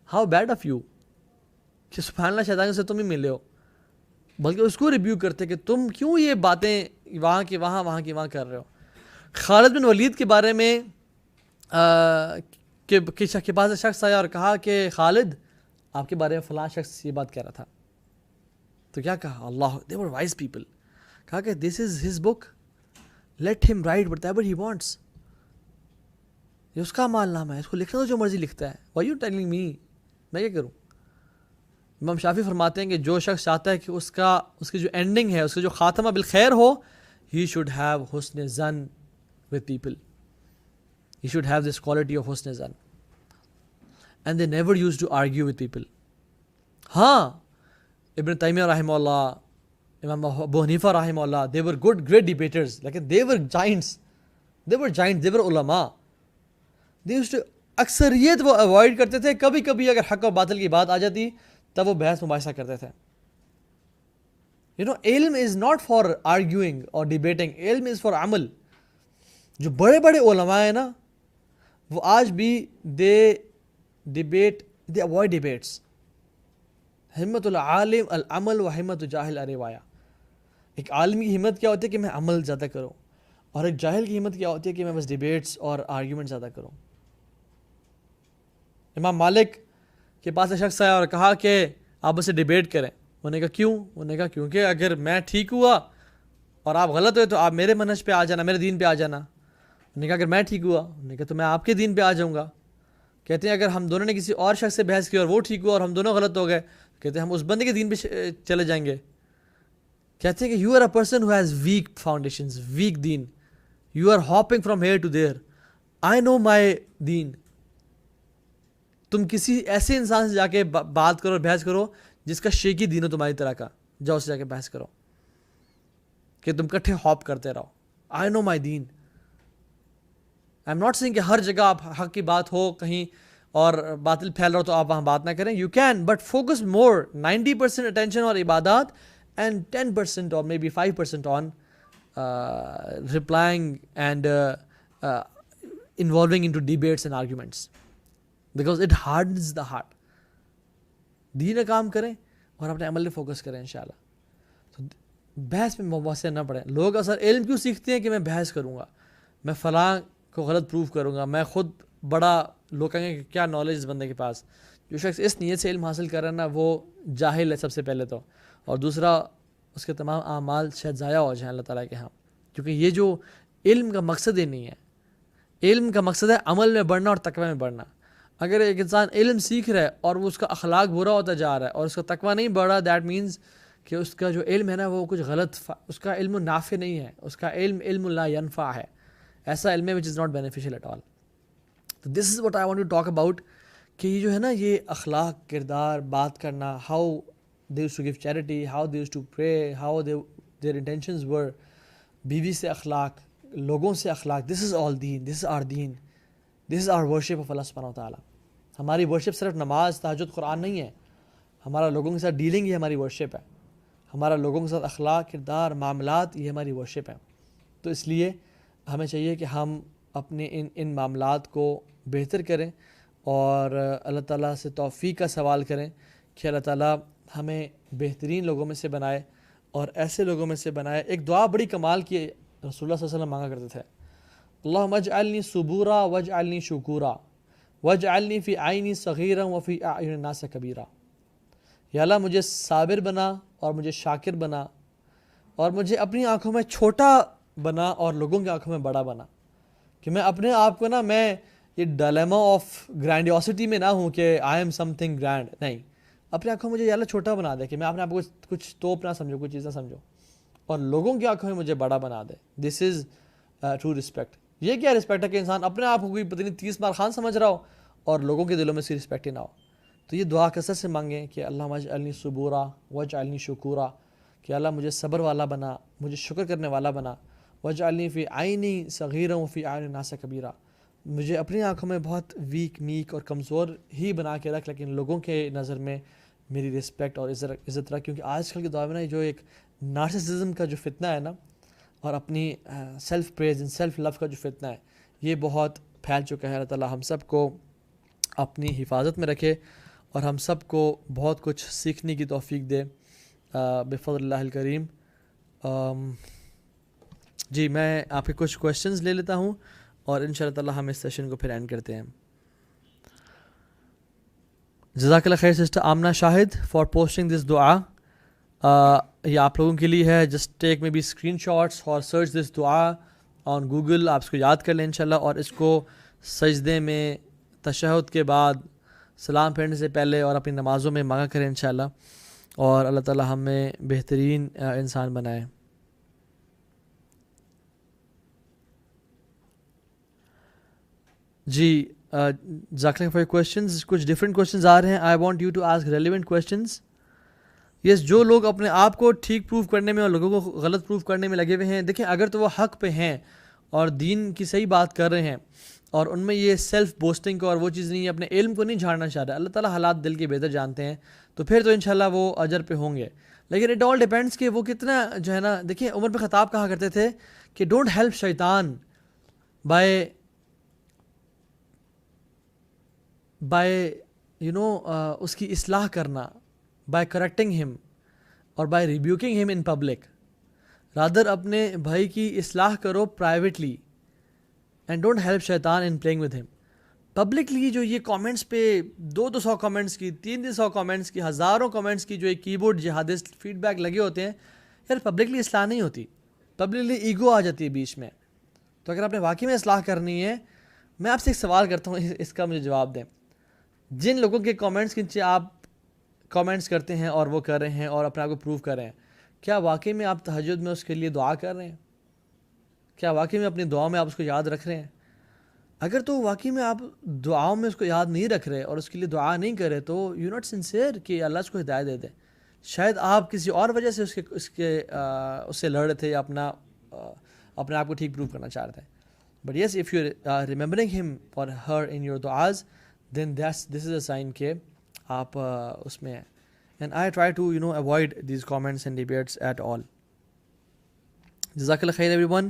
ہاؤ بیڈ آف یو کہ سبحان اللہ شیطان کو صرف تم ہی ملے ہو, بلکہ اس کو ریبیو کرتے کہ تم کیوں یہ باتیں وہاں کی وہاں, وہاں کی وہاں کر رہے ہو. خالد بن ولید کے بارے میں کے پاس شخص آیا اور کہا کہ خالد آپ کے بارے میں فلاں شخص یہ بات کہہ رہا تھا, تو کیا کہا, اللہ, they were wise people, کہا کہ this is his book, let him write whatever he wants, یہ اس کا مال نامہ ہے, اس کو لکھنا تو جو مرضی لکھتا ہے, why you telling me, میں کیا کروں. امام شافعی فرماتے ہیں کہ جو شخص چاہتا ہے کہ اس کی جو اینڈنگ ہے, اس کا جو خاتمہ بالخیر ہو, he should have حسن ظن with people, he should have this quality of حسن ظن, and they never used to argue with people. ہاں ابن تیمیہ رحمہ اللہ, امام ابو حنیفہ رحمہ اللہ, they were good great debaters, لیکن they were giants, they were علماء. they used to اکثریت وہ اوائڈ کرتے تھے, کبھی کبھی اگر حق و باطل کی بات آ جاتی تب وہ بحث مباحثہ کرتے تھے. علم is not for arguing or debating, علم is for عمل. جو بڑے بڑے علماء ہیں نا وہ آج بھی they avoid debates, ہمت العالم العمل و ہمت جاہل الروایا. ایک عالم کی ہمت کیا ہوتی ہے کہ میں عمل زیادہ کروں, اور ایک جاہل کی ہمت کیا ہوتی ہے کہ میں بس ڈیبیٹس اور آرگیومنٹ زیادہ کروں. امام مالک کے پاس ایک شخص آیا اور کہا کہ آپ اسے ڈیبیٹ کریں. انہوں نے کہا کیوں؟ انہوں نے کہا کیونکہ اگر میں ٹھیک ہوا اور آپ غلط ہوئے تو آپ میرے منہج پہ آ جانا, میرے دین پہ آ جانا. انہوں نے کہا اگر میں ٹھیک ہوا, انہوں نے کہا تو میں آپ کے دین پہ آ جاؤں گا. کہتے ہیں اگر ہم دونوں نے کسی اور شخص سے بحث کی اور وہ ٹھیک ہوا اور ہم دونوں غلط ہو گئے, کہتے ہیں ہم اس بندے کے دین پہ چلے جائیں گے. کہتے ہیں کہ you are a person who has weak foundations, weak دین, you are hopping from here to there, I know my دین. تم کسی ایسے انسان سے جا کے بات کرو اور بحث کرو جس کا شیکی دین ہو تمہاری طرح کا, جاؤ اس سے جا کے بحث کرو کہ تم کٹھے ہاپ کرتے رہو. آئی know my then. I am not saying کہ ہر جگہ آپ حق کی بات ہو کہیں اور باطل پھیل رہا ہو تو آپ وہاں بات نہ کریں. You can, but focus more 90% attention اور عبادات اینڈ 10% اور may be 5% on replying and involving into debates and arguments, because it hardens the heart. دین کا کام کریں اور اپنے عمل پہ فوکس کریں انشاءاللہ. تو بحث میں مباحثے نہ پڑیں. لوگ اثر علم کیوں سیکھتے ہیں کہ میں بحث کروں گا, میں فلاں کو غلط پروف کروں گا, میں خود بڑا, لوگ کہیں گے کہ کیا نالج اس بندے کے پاس. جو شخص اس نیت سے علم حاصل کر رہا ہے نا وہ جاہل ہے سب سے پہلے تو, اور دوسرا اس کے تمام اعمال شاید ضائع ہو جائیں اللہ تعالیٰ کے ہاں, کیونکہ یہ جو علم کا مقصد ہی نہیں ہے. علم کا مقصد ہے عمل میں بڑھنا اور تقوی میں بڑھنا. اگر ایک انسان علم سیکھ رہا ہے اور وہ اس کا اخلاق برا ہوتا جا رہا ہے اور اس کا تقوی نہیں بڑھ رہا, دیٹ مینس کہ اس کا جو علم ہے نا وہ کچھ غلط, اس کا علم نافع نہیں ہے, اس کا علم لا ینفع ہے, ایسا علم ہے which is not beneficial at all. تو this is what I want to talk about, کہ یہ جو ہے نا یہ اخلاق, کردار, بات کرنا, how they used to give charity, how they used to pray, how their intentions were, بیوی سے اخلاق, لوگوں سے اخلاق, this is all deen, this is our deen, this is our worship of Allah subhanahu wa ta'ala. ہماری ورشپ صرف نماز, تہجد, قرآن نہیں ہے. ہمارا لوگوں کے ساتھ ڈیلنگ یہ ہماری ورشپ ہے. ہمارا لوگوں کے ساتھ اخلاق, کردار, معاملات یہ ہماری ورشپ ہے. تو اس لیے ہمیں چاہیے کہ ہم اپنے ان معاملات کو بہتر کریں اور اللہ تعالیٰ سے توفیق کا سوال کریں کہ اللہ تعالیٰ ہمیں بہترین لوگوں میں سے بنائے اور ایسے لوگوں میں سے بنائے. ایک دعا بڑی کمال کی رسول اللہ صلی اللہ علیہ وسلم مانگا کرتے تھے, اللہم اجعلنی صبورا واجعلنی شکورا واجعلنی فی عینی صغیرا وفی اعین الناس کبیرا. یا اللہ مجھے صابر بنا اور مجھے شاکر بنا اور مجھے اپنی آنکھوں میں چھوٹا بنا اور لوگوں کی آنکھوں میں بڑا بنا, کہ میں اپنے آپ کو نا, میں یہ ڈائلیما آف گرینڈیوسٹی میں نہ ہوں کہ I am some thing grand, نہیں, اپنی آنکھوں میں مجھے یا اللہ چھوٹا بنا دے کہ میں اپنے آپ کو کچھ توپ نہ سمجھوں, کوئی چیز نہ سمجھوں, اور لوگوں کی آنکھوں میں مجھے بڑا بنا دے. دس از ٹرو رسپیکٹ. یہ کیا رسپیکٹ ہے کہ انسان اپنے آپ کو کوئی پتہ نہیں 30 بار خان سمجھ رہا ہو اور لوگوں کے دلوں میں سے رسپیکٹ ہی نہ ہو. تو یہ دعا کثرت سے مانگیں کہ اللہم اجعلنی صبورا واجعلنی شکورا, کہ اللہ مجھے صبر والا بنا, مجھے شکر کرنے والا بنا, واجعلنی فی عینی صغیرا وفی اعین الناس کبیرا, مجھے اپنی آنکھوں میں بہت ویک, میک اور کمزور ہی بنا کے رکھ, لیکن لوگوں کے نظر میں میری رسپیکٹ اور عزت رکھ. کیونکہ آج کل کے دور میں نا جو ایک نارسسزم کا جو فتنہ ہے نا, اور اپنی self praise and self love کا جو فتنہ ہے, یہ بہت پھیل چکا ہے. اللہ تعالیٰ ہم سب کو اپنی حفاظت میں رکھے اور ہم سب کو بہت کچھ سیکھنے کی توفیق دے بفضل اللہ الکریم. جی میں آپ کے کچھ کویشچنز لے لیتا ہوں اور ان شاء اللہ تعالیٰ ہم اس سیشن کو پھر اینڈ کرتے ہیں. جزاک اللہ خیر sister Amna Shahid for posting this دعا. یہ آپ لوگوں کے لیے ہے. جسٹ ٹیک میں بی اسکرین شاٹس اور سرچ دس دعا آن گوگل. آپ اس کو یاد کر لیں انشاءاللہ, اور اس کو سجدے میں, تشہد کے بعد, سلام پھیرنے سے پہلے اور اپنی نمازوں میں مانگا کریں انشاءاللہ, اور اللہ تعالیٰ ہمیں بہترین انسان بنائے. جی جزاک اللہ فار کویشچنز. کچھ ڈفرینٹ کویشچنز آ رہے ہیں. I want you to ask relevant questions. Yes, جو لوگ اپنے آپ کو ٹھیک پروف کرنے میں اور لوگوں کو غلط پروف کرنے میں لگے ہوئے ہیں, دیکھیں اگر تو وہ حق پہ ہیں اور دین کی صحیح بات کر رہے ہیں اور ان میں یہ سیلف بوسٹنگ کو اور وہ چیز نہیں, اپنے علم کو نہیں جھاڑنا چاہ رہے, اللہ تعالیٰ حالات دل کے بہتر جانتے ہیں, تو پھر تو انشاءاللہ وہ اجر پہ ہوں گے. لیکن اٹ آل ڈیپینڈس کہ وہ کتنا جو ہے نا, دیکھیں عمر بن خطاب کہا کرتے تھے کہ ڈونٹ ہیلپ شیطان بائی اس کی اصلاح کرنا, by correcting him or by rebuking him in public. Rather اپنے بھائی کی اصلاح کرو privately and don't help شیطان in playing with him. Publicly جو یہ کامنٹس پہ 200 کامنٹس کی 300 کامنٹس کی ہزاروں کامنٹس کی جو ایک کی بورڈ جہادسٹ فیڈ بیک لگے ہوتے ہیں، یار پبلکلی اصلاح نہیں ہوتی، پبلکلی ایگو آ جاتی ہے بیچ میں. تو اگر آپ نے واقعی میں اصلاح کرنی ہے، میں آپ سے ایک سوال کرتا ہوں، اس کا مجھے جواب دیں. جن لوگوں کے کامنٹس کے نیچے آپ کامنٹس کرتے ہیں اور وہ کر رہے ہیں اور اپنے آپ کو پروو کر رہے ہیں، کیا واقعی میں آپ تہجد میں اس کے لیے دعا کر رہے ہیں؟ کیا واقعی میں اپنی دعاؤں میں آپ اس کو یاد رکھ رہے ہیں؟ اگر تو واقعی میں آپ دعاؤں میں اس کو یاد نہیں رکھ رہے اور اس کے لیے دعا نہیں کرے تو یو ناٹ سنسیئر کہ اللہ اس کو ہدایت دے دے. شاید آپ کسی اور وجہ سے اس سے لڑ رہے تھے یا اپنے آپ کو ٹھیک پروو کرنا چاہ رہے تھے. But yes if you remembering ہم اور ہر in your دعاز then this is a sign کہ آپ اس میں ہیں. And I try to avoid these comments and debates at all. جزاک اللہ خیر everyone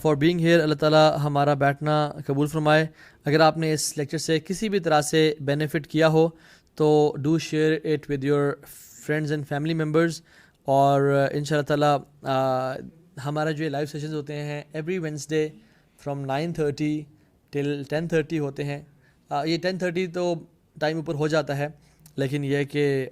for being here. اللہ تعالیٰ ہمارا بیٹھنا قبول فرمائے. اگر آپ نے اس لیکچر سے کسی بھی طرح سے بینیفٹ کیا ہو تو do share it with your friends and family members. اور ان شاء اللہ تعالیٰ ہمارا جو لائیو سیشنز ہوتے ہیں ایوری وینسڈے فرام 9:30 ٹل 10:30 ہوتے ہیں. یہ 10:30 تو ٹائم اوپر ہو جاتا ہے، لیکن یہ کہ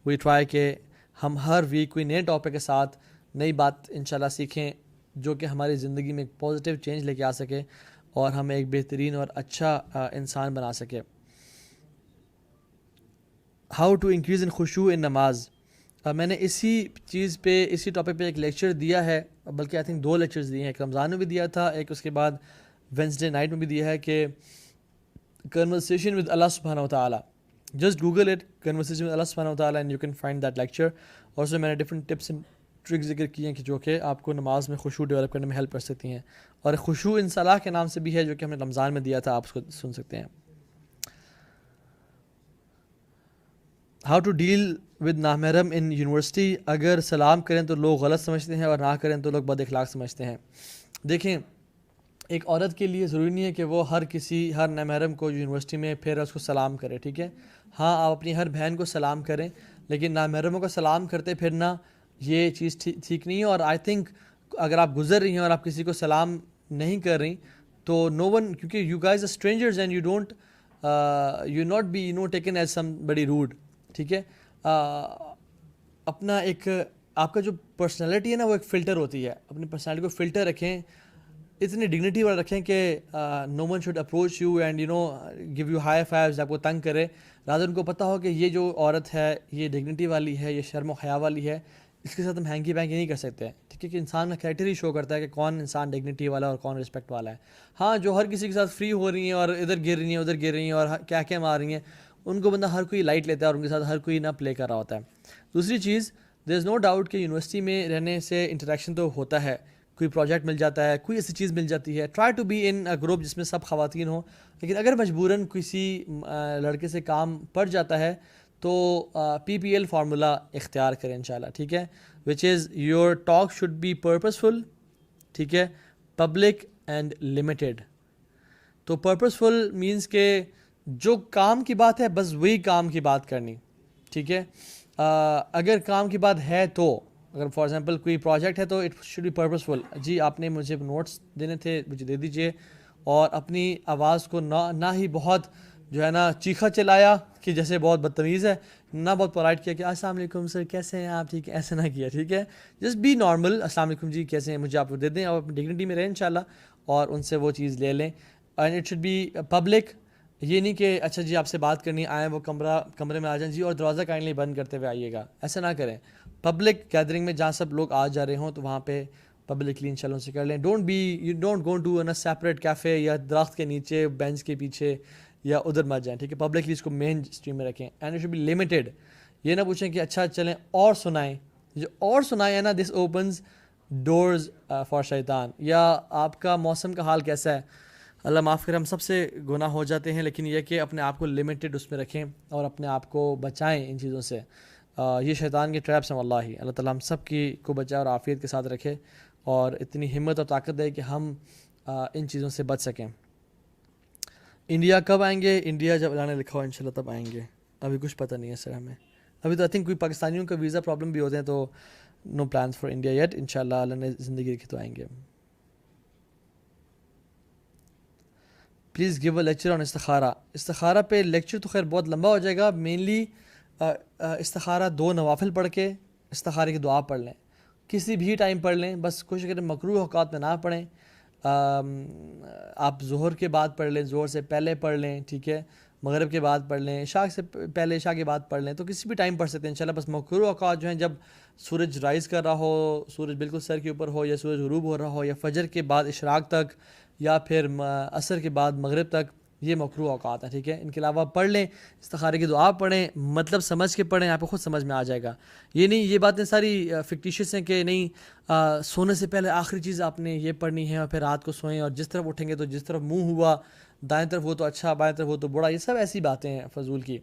وی ٹرائی کہ ہم ہر ویک کوئی نئے ٹاپک کے ساتھ نئی بات انشاءاللہ سیکھیں جو کہ ہماری زندگی میں ایک پازیٹیو چینج لے کے آ سکے اور ہمیں ایک بہترین اور اچھا انسان بنا سکے. ہاؤ ٹو انکریز ان خشوع ان نماز. میں نے اسی ٹاپک پہ ایک لیکچر دیا ہے، بلکہ آئی تھنک 2 لیکچرز دیے ہیں. ایک رمضان میں بھی دیا تھا، ایک اس کے بعد وینسڈے نائٹ میں بھی دیا ہے کہ کنورسیشن ود اللہ سبحانہ و تعالیٰ. Just Google it, conversation with اللہ سبحانہ و تعالیٰ، and you can find that lecture. اور اس میں نے ڈفرنٹ ٹپس اینڈ ٹرک ذکر کیے ہیں کہ جو کہ آپ کو نماز میں خشوع ڈیولپ کرنے میں ہیلپ کر سکتی ہیں. اور خشوع ان صلاح کے نام سے بھی ہے جو کہ ہم نے رمضان میں دیا تھا، آپ اس کو سن سکتے ہیں. ہاؤ ٹو ڈیل ود نامحرم ان یونیورسٹی. اگر سلام کریں تو لوگ غلط سمجھتے ہیں اور نہ کریں تو لوگ بد اخلاق سمجھتے ہیں. دیکھیں، ایک عورت کے لیے ضروری نہیں ہے کہ وہ ہر نامحرم کو یونیورسٹی میں پھر اس کو سلام کرے، ٹھیک ہے. ہاں، آپ اپنی ہر بہن کو سلام کریں، لیکن نامحرموں کو سلام کرتے پھرنا یہ چیز ٹھیک نہیں ہے. اور آئی تھنک اگر آپ گزر رہی ہیں اور آپ کسی کو سلام نہیں کر رہی تو نو ون، کیونکہ you guys are strangers and you don't you not be taken as some بڑی روڈ، ٹھیک ہے. اپنا ایک آپ کا جو پرسنالٹی ہے نا، وہ ایک فلٹر ہوتی ہے. اپنی پرسنالٹی کو فلٹر رکھیں، اتنی ڈگنیٹی والا رکھیں کہ no one should approach you and give you high fives, آپ کو تنگ کرے. رادر ان کو پتہ ہو کہ یہ جو عورت ہے یہ ڈگنیٹی والی ہے، یہ شرم و حیا والی ہے، اس کے ساتھ ہم ہینکی پینکی نہیں کر سکتے، ٹھیک ہے. کہ انسان کا کریکٹر ہی شو کرتا ہے کہ کون انسان ڈگنیٹی والا اور کون رسپیکٹ والا ہے. ہاں، جو ہر کسی کے ساتھ فری ہو رہی ہیں اور ادھر گر رہی ہیں ادھر گر رہی ہیں اور کیا مار رہی ہیں، ان کو بندہ ہر کوئی لائٹ لیتا ہے اور ان کے ساتھ ہر کوئی نہ پلے کر رہا ہوتا ہے. دوسری چیز، دیر از نو ڈاؤٹ کہ یونیورسٹی میں رہنے سے انٹریکشن تو ہوتا ہے، کوئی پروجیکٹ مل جاتا ہے، کوئی ایسی چیز مل جاتی ہے. Try to be in group جس میں سب خواتین ہوں. لیکن اگر مجبوراً کسی لڑکے سے کام پڑ جاتا ہے تو PPL فارمولا اختیار کریں انشاءاللہ، ٹھیک ہے. Which is your talk should be purposeful, ٹھیک ہے، پبلک اینڈ لمیٹیڈ. تو پرپزفل مینس کہ جو کام کی بات ہے بس وہی کام کی بات کرنی، ٹھیک ہے. اگر کام کی بات ہے تو اگر فار ایگزامپل کوئی پروجیکٹ ہے تو اٹ شوڈ بی پرپزفل. جی آپ نے مجھے نوٹس دینے تھے، مجھے دے دیجئے. اور اپنی آواز کو نہ ہی بہت جو ہے نا چیخا چلایا کہ جیسے بہت بدتمیز ہے، نہ بہت پولائٹ کیا کہ السلام علیکم سر کیسے ہیں آپ، ٹھیک ہے، ایسے نہ کیا، ٹھیک ہے. جسٹ بی نارمل، السلام علیکم جی کیسے ہیں، مجھے آپ کو دے دیں اور اپنی ڈگنیٹی میں رہیں انشاءاللہ اور ان سے وہ چیز لے لیں. And it should be public. یہ نہیں کہ اچھا جی آپ سے بات کرنی آئیں وہ کمرے میں آ جائیں جی اور دروازہ کائنڈلی بند کرتے ہوئے آئیے گا، ایسا نہ کریں. پبلک گیدرنگ میں جہاں سب لوگ آ جا رہے ہوں تو وہاں پہ پبلکلی انشاءاللہ سے کر لیں. Don't go to a separate cafe یا درخت کے نیچے بینچ کے پیچھے یا ادھر مت جائیں، ٹھیک ہے. پبلکلی اس کو مین اسٹریم میں رکھیں. And it should be limited. یہ نہ پوچھیں کہ اچھا چلیں اور سنائیں، جو اور سنائیں نا دس اوپنز ڈورز فار شیطان. یا آپ کا موسم کا حال کیسا ہے، اللہ معاف کرے، ہم سب سے گناہ ہو جاتے ہیں، لیکن یہ کہ اپنے آپ کو لمیٹیڈ اس میں رکھیں اور اپنے آپ کو بچائیں ان چیزوں سے. یہ شیطان کے ٹریپس ہیں واللہ. اللہ تعالیٰ ہم سب کو بچائے اور عافیت کے ساتھ رکھے اور اتنی ہمت اور طاقت دے کہ ہم ان چیزوں سے بچ سکیں. انڈیا کب آئیں گے؟ انڈیا جب اللہ نے لکھا ہو انشاءاللہ تب آئیں گے، ابھی کچھ پتہ نہیں ہے سر ہمیں. ابھی تو آئی تھنک کوئی پاکستانیوں کا ویزا پرابلم بھی ہوتے ہیں, تو no plans for India yet, انشاءاللہ اللہ نے زندگی رکھی تو آئیں گے. Please give a lecture on استخارہ. استخارہ پہ لیکچر تو خیر بہت لمبا ہو جائے گا. مینلی استخارہ 2 نوافل پڑھ کے استخارے کی دعا پڑھ لیں, کسی بھی ٹائم پڑھ لیں, بس کوشش کریں مکروہ اوقات میں نہ پڑھیں. آپ ظہر کے بعد پڑھ لیں, ظہر سے پہلے پڑھ لیں, ٹھیک ہے, مغرب کے بعد پڑھ لیں, عشاء سے پہلے عشاء کے بعد پڑھ لیں, تو کسی بھی ٹائم پڑھ سکتے ہیں انشاءاللہ. بس مکروہ اوقات جو ہیں جب سورج رائز کر رہا ہو, سورج بالکل سر کے اوپر ہو, یا سورج غروب ہو رہا ہو, یا فجر کے بعد اشراق تک, یا پھر عصر کے بعد مغرب تک, یہ مکروہ اوقات ہیں, ٹھیک ہے. ان کے علاوہ پڑھ لیں, استخارے کی دعا پڑھیں, مطلب سمجھ کے پڑھیں, آپ کو خود سمجھ میں آ جائے گا. یہ نہیں, یہ باتیں ساری فکٹیشیس ہیں کہ نہیں سونے سے پہلے آخری چیز آپ نے یہ پڑھنی ہے اور پھر رات کو سوئیں, اور جس طرف اٹھیں گے تو جس طرف منہ ہوا دائیں طرف وہ تو اچھا, بائیں طرف وہ تو برا, یہ سب ایسی باتیں ہیں فضول کی.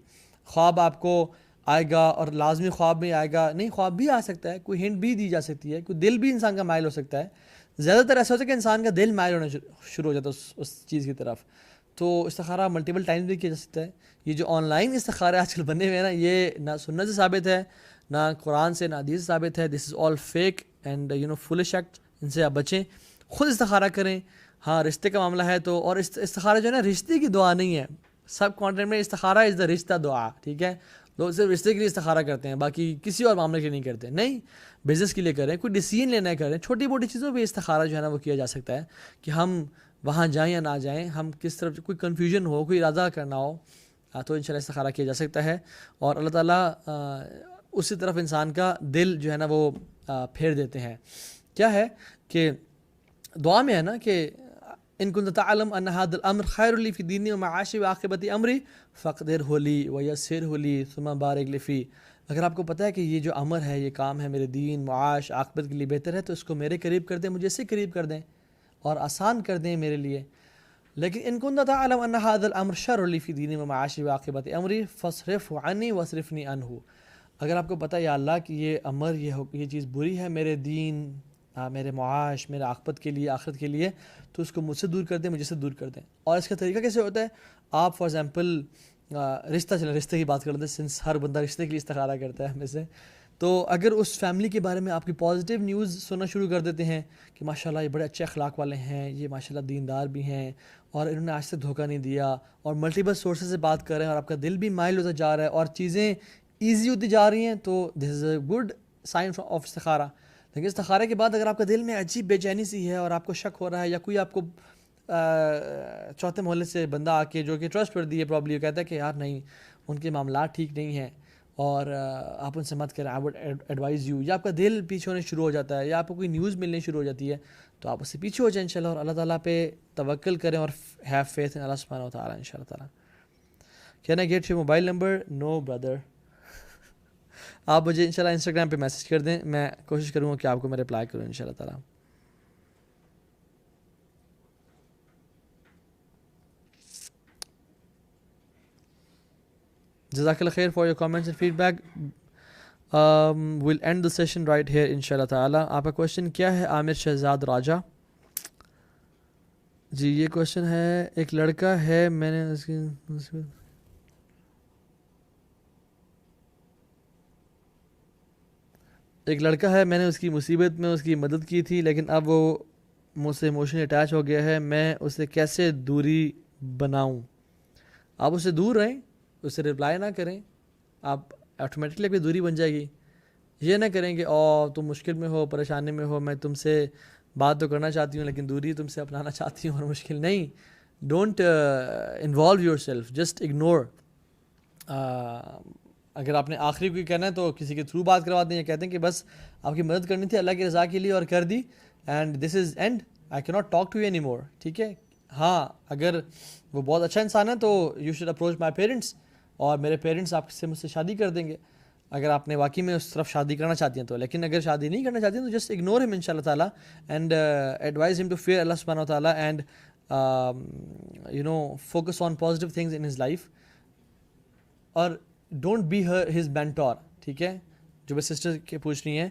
خواب آپ کو آئے گا اور لازمی خواب میں آئے گا, نہیں, خواب بھی آ سکتا ہے, کوئی ہنٹ بھی دی جا سکتی ہے, کوئی دل بھی انسان کا مائل ہو سکتا ہے. زیادہ تر ایسا ہوتا ہے کہ انسان کا دل مائل ہونا شروع ہو جاتا ہے اس چیز کی طرف. تو استخارہ ملٹیپل ٹائمز بھی کیا جا سکتا ہے. یہ جو آن لائن استخارے آج کل بنے ہوئے ہیں نا, یہ نہ سنت سے ثابت ہے, نہ قرآن سے, نہ حدیث سے ثابت ہے. This is all fake and foolish act. ان سے آپ بچیں, خود استخارہ کریں. ہاں رشتے کا معاملہ ہے تو, اور استخارہ جو ہے نا رشتے کی دعا نہیں ہے. سب کانٹینٹ میں استخارہ از دا رشتہ دعا, ٹھیک ہے. لوگ صرف رشتے کے لیے استخارہ کرتے ہیں, باقی کسی اور معاملے کے نہیں کرتے. نہیں, بزنس کے لیے کریں, کوئی ڈیسیژن لینا ہے کریں, چھوٹی موٹی چیزوں پہ استخارہ جو ہے نا وہ کیا جا سکتا ہے, کہ ہم وہاں جائیں یا نہ جائیں, ہم کس طرف, کوئی کنفیوژن ہو, کوئی ارادہ کرنا ہو, تو انشاءاللہ استخارہ کیا جا سکتا ہے. اور اللہ تعالیٰ اسی طرف انسان کا دل جو ہے نا وہ پھیر دیتے ہیں. کیا ہے کہ دعا میں ہے نا کہ ان کنت تعلم ان هذا الامر خیر لی فی دینی و معاشی و عاقبت امری فقدرہ لی و یسرہ لی ثم بارک لی فی. اگر آپ کو پتہ ہے کہ یہ جو امر ہے, یہ کام ہے میرے دین معاش عاقبت کے لیے بہتر ہے, تو اس کو میرے قریب کر دیں, مجھے اس سے قریب کر دیں اور آسان کر دیں میرے لیے. لیکن ان کنت تعلم ان هذا الامر شر لی فی دینی و معاشی و عاقبت امری فاصرف عنی واصرفنی عنہ. اگر آپ کو پتہ ہے یا اللہ کہ یہ امر, یہ چیز بری ہے میرے دین, میرے معاش, میرے عاقبت کے لیے, آخرت کے لیے, تو اس کو مجھ سے دور کر دیں, مجھے سے دور کر دیں. اور اس کا طریقہ کیسے ہوتا ہے؟ آپ فار ایگزامپل رشتے کی بات کر لیتے ہیں, سنس ہر بندہ رشتے کے لیے استخارہ کرتا ہے ہمیں سے. تو اگر اس فیملی کے بارے میں آپ کی پازیٹیو نیوز سننا شروع کر دیتے ہیں کہ ماشاءاللہ یہ بڑے اچھے اخلاق والے ہیں, یہ ماشاءاللہ دیندار بھی ہیں, اور انہوں نے آج تک دھوکہ نہیں دیا, اور ملٹیپل سورسز سے بات کر رہے ہیں, اور آپ کا دل بھی مائل ہوتا جا رہا ہے, اور چیزیں ایزی ہوتی جا رہی ہیں, تو دس از اے گڈ سائن آف استخارہ. لیکن استخارے کے بعد اگر آپ کا دل میں عجیب بے چینی سی ہے, اور آپ کو شک ہو رہا ہے, یا کوئی آپ کو چوتھے محلے سے بندہ آ کے جو کہ ٹرسٹ ورتھی ہے پرابلی, کہتا ہے کہ یار نہیں, ان کے معاملات ٹھیک نہیں ہیں اور آپ ان سے مت کریں, آئی وڈ ایڈوائز یو, یا آپ کا دل پیچھے ہونے شروع ہو جاتا ہے, یا آپ کو کوئی نیوز ملنے شروع ہو جاتی ہے, تو آپ اس سے پیچھے ہو جائیں انشاءاللہ, اور اللہ تعالیٰ پہ توکل کریں, اور ہیو فیتھ ان اللہ سبحانہ و تعالیٰ انشاءاللہ تعالیٰ. Can I get your mobile number? No brother. آپ مجھے انشاءاللہ انسٹاگرام پہ میسج کر دیں, میں کوشش کروں گا کہ آپ کو میں رپلائی کروں انشاءاللہ تعالیٰ. جزاک اللہ خیر for your comments and feedback. We'll end the session right here انشاءاللہ تعالیٰ. آپ کا کویشچن کیا ہے عامر شہزاد راجہ؟ جی یہ کویشچن ہے, ایک لڑکا ہے میں نے اس کی ایک لڑکا ہے میں نے اس کی مصیبت میں اس کی مدد کی تھی, لیکن اب وہ مجھ سے ایموشنلی اٹیچ ہو گیا ہے, میں اسے کیسے دوری بناؤں؟ آپ اس سے دور رہیں, اس سے رپلائی نہ کریں, آپ آٹومیٹکلی اپنی دوری بن جائے گی. یہ نہ کریں کہ تم مشکل میں ہو, پریشانی میں ہو, میں تم سے بات تو کرنا چاہتی ہوں لیکن دوری تم سے اپنانا چاہتی ہوں, اور مشکل نہیں. Don't involve your self, just ignore. اگر آپ نے آخری کوئی کہنا ہے تو کسی کے تھرو بات کروا دیں, یا کہتے ہیں کہ بس آپ کی مدد کرنی تھی اللہ کی رضا کے لیے اور کر دی, and this is end, I کی not talk to you anymore, ٹھیک ہے. ہاں اگر وہ بہت اچھا انسان ہے تو you should approach my parents, اور میرے پیرنٹس آپ سے مجھ سے شادی کر دیں گے اگر آپ نے واقعی میں اس طرف شادی کرنا چاہتی ہیں تو. لیکن اگر شادی نہیں کرنا چاہتی ہیں تو جسٹ اگنور ہم انشاءاللہ تعالیٰ, اینڈ ایڈوائز ہم ٹو فیئر اللہ سبحانہ و تعالیٰ, and focus on positive things in his life, اور ڈونٹ بی ہز مینٹور, ٹھیک ہے. جو میں سسٹر کے پوچھ رہی ہیں,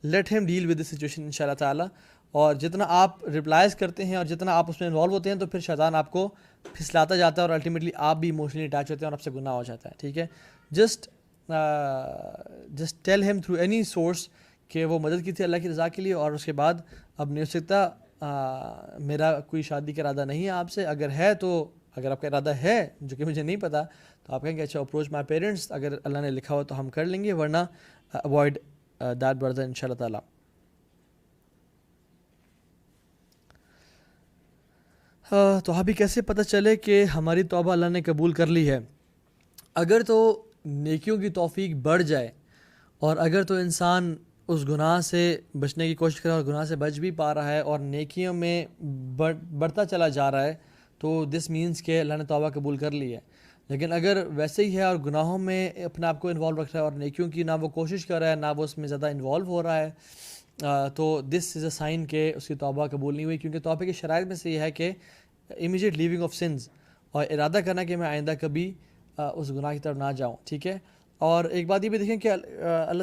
لیٹ ہم ڈیل ود دا سچویشن انشاءاللہ تعالیٰ. اور جتنا آپ رپلائز کرتے ہیں اور جتنا آپ اس میں انوالو ہوتے ہیں تو پھر شیطان آپ کو پھسلاتا جاتا ہے, اور الٹیمیٹلی آپ بھی ایموشنلی اٹیچ ہوتے ہیں اور آپ سے گناہ ہو جاتا ہے, ٹھیک ہے. Just just tell him through any source کہ وہ مدد کی تھی اللہ کی رضا کے لیے، اور اس کے بعد اب نہیں ہو سکتا، میرا کوئی شادی کا ارادہ نہیں ہے آپ سے، اگر ہے تو اگر آپ کا ارادہ ہے جو کہ مجھے نہیں پتہ تو آپ کہیں گے اچھا اپروچ مائی پیرنٹس، اگر اللہ نے لکھا ہو تو ہم کر لیں گے، ورنہ اوائڈ دیٹ بردر ان شاء اللہ تعالیٰ. تو ابھی کیسے پتہ چلے کہ ہماری توبہ اللہ نے قبول کر لی ہے؟ اگر تو نیکیوں کی توفیق بڑھ جائے اور اگر تو انسان اس گناہ سے بچنے کی کوشش کرے اور گناہ سے بچ بھی پا رہا ہے اور نیکیوں میں بڑھتا چلا جا رہا ہے، تو دس مینس کہ اللہ نے توبہ قبول کر لی ہے. لیکن اگر ویسے ہی ہے اور گناہوں میں اپنے آپ کو انوالو رکھ رہا ہے اور نیکیوں کی نہ وہ کوشش کر رہا ہے نہ وہ اس میں زیادہ انوالو ہو رہا ہے، تو دس از اے سائن کہ اس کی توبہ قبول نہیں ہوئی. کیونکہ توبہ کی شرائط میں سے یہ ہے کہ امیجیٹ لیونگ آف سنز، اور ارادہ کرنا کہ میں آئندہ کبھی اس گناہ کی طرف نہ جاؤں. ٹھیک ہے. اور ایک بات یہ بھی دیکھیں کہ اللہ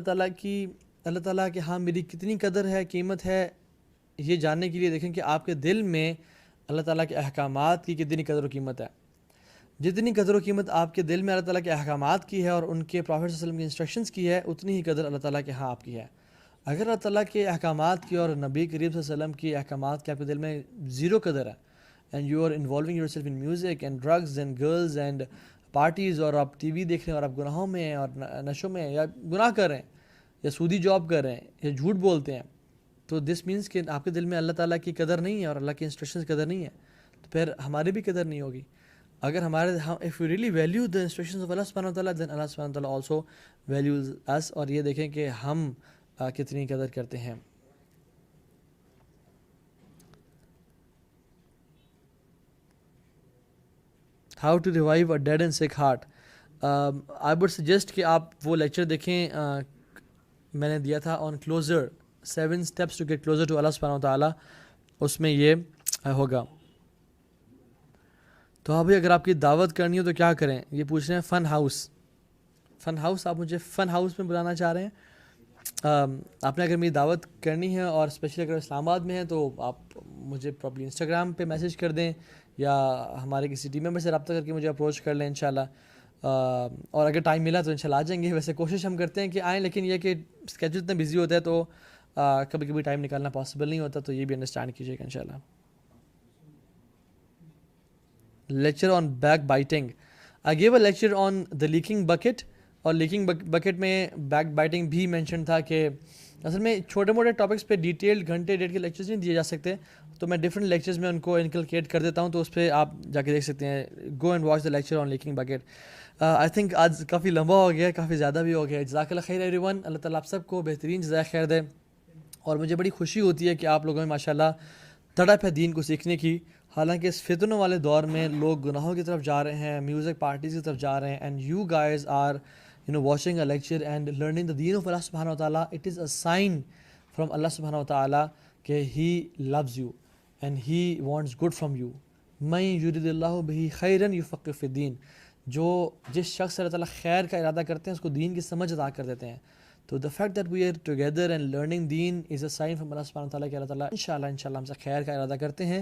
تعالیٰ کہ ہاں میری کتنی قدر ہے، قیمت ہے، یہ جاننے کے لیے دیکھیں کہ آپ کے دل میں اللہ تعالیٰ کے احکامات کی کتنی قدر و قیمت ہے. جتنی قدر و قیمت آپ کے دل میں اللہ تعالیٰ کے احکامات کی ہے اور ان کے پروفیٹ صلی اللہ علیہ وسلم کی انسٹرکشنز کی ہے، اتنی ہی قدر اللہ تعالیٰ کے ہاں آپ کی ہے. اگر اللہ تعالیٰ کے احکامات کی اور نبی کریم صلی اللہ علیہ وسلم کی احکامات کی آپ کے دل میں زیرو قدر ہے، and you are involving yourself in music and drugs and girls and parties, اور آپ ٹی وی دیکھ رہے ہیں اور آپ گناہوں میں ہیں اور نشوں میں ہیں یا گناہ کر رہے ہیں یا سودی جاب کر رہے ہیں یا جھوٹ بولتے ہیں، تو دس مینس کہ آپ کے دل میں اللہ تعالیٰ کی قدر نہیں ہے اور اللہ کی انسٹرکشنز کی قدر نہیں ہے. تو پھر ہماری بھی قدر نہیں ہوگی. اگر ہمارے if we really value the instructions of Allah subhanahu wa ta'ala, then Allah subhanahu wa ta'ala also values us. اور یہ دیکھیں کہ ہم کتنی قدر کرتے ہیں. How to revive a dead and sick heart. I would suggest کہ آپ وہ لیکچر دیکھیں میں نے دیا تھا on closer 7 steps to get closer to Allah subhanahu wa ta'ala. اس میں یہ ہوگا. تو ابھی اگر آپ کی دعوت کرنی ہو تو کیا کریں؟ یہ پوچھ رہے ہیں فن ہاؤس آپ مجھے فن ہاؤس میں بلانا چاہ رہے ہیں. آپ نے اگر میری دعوت کرنی ہے اور اسپیشلی اگر اسلام آباد میں ہے تو آپ مجھے پرابلی انسٹاگرام پہ میسیج کر دیں یا ہمارے کسی ٹیم ممبر سے رابطہ کر کے مجھے اپروچ کر لیں انشاءاللہ. اور اگر ٹائم ملا تو انشاءاللہ آ جائیں گے. ویسے کوشش ہم کرتے ہیں کہ آئیں، لیکن یہ کہ اسکیجول اتنا بزی ہوتا ہے تو کبھی کبھی ٹائم نکالنا پاسبل نہیں ہوتا، تو یہ بھی انڈرسٹینڈ کیجیے گا انشاءاللہ. Lecture on back biting. I give a lecture on the lacking bucket, اور لیکنگ بکٹ میں بیک بائٹنگ بھی مینشن تھا کہ اصل میں چھوٹے موٹے ٹاپکس پہ ڈیٹیلڈ گھنٹے ڈیڑھ کے لیکچرز نہیں دیے جا سکتے، تو میں ڈفرینٹ لیکچرز میں ان کو انکلکیٹ کر دیتا ہوں، تو اس پہ آپ جا کے دیکھ سکتے ہیں. Go and watch the lecture on lacking bucket. I think آج کافی لمبا ہو گیا، کافی زیادہ بھی ہو گیا. جزاک اللہ خیر ایوری ون. اللہ تعالیٰ آپ سب کو بہترین جزائے خیر دے. اور مجھے بڑی خوشی ہوتی ہے کہ آپ لوگوں میں ماشاءاللہ تڑپ ہے دین کو سیکھنے کی. حالانکہ اس فتنوں والے دور میں لوگ گناہوں کی طرف جا رہے ہیں، میوزک پارٹیز کی طرف جا رہے ہیں، and you guys are watching a lecture and learning the deen of Allah subhanahu wa ta'ala. It is a sign from Allah subhanahu wa ta'ala کہ He loves you and He wants good from you. مَن يُرِدِ اللَّهُ بِهِ خَيْرًا يُفَقِّهُ فِي الدِّينِ. جو جس شخص سے اللہ تعالیٰ خیر کا ارادہ کرتے ہیں اس کو دین کی سمجھ عطا کر دیتے ہیں. تو the fact that we are together and learning deen is a sign from Allah subhanahu wa ta'ala کہ اللہ تعالیٰ انشاءاللہ ہم سے خیر کا ارادہ کرتے ہیں.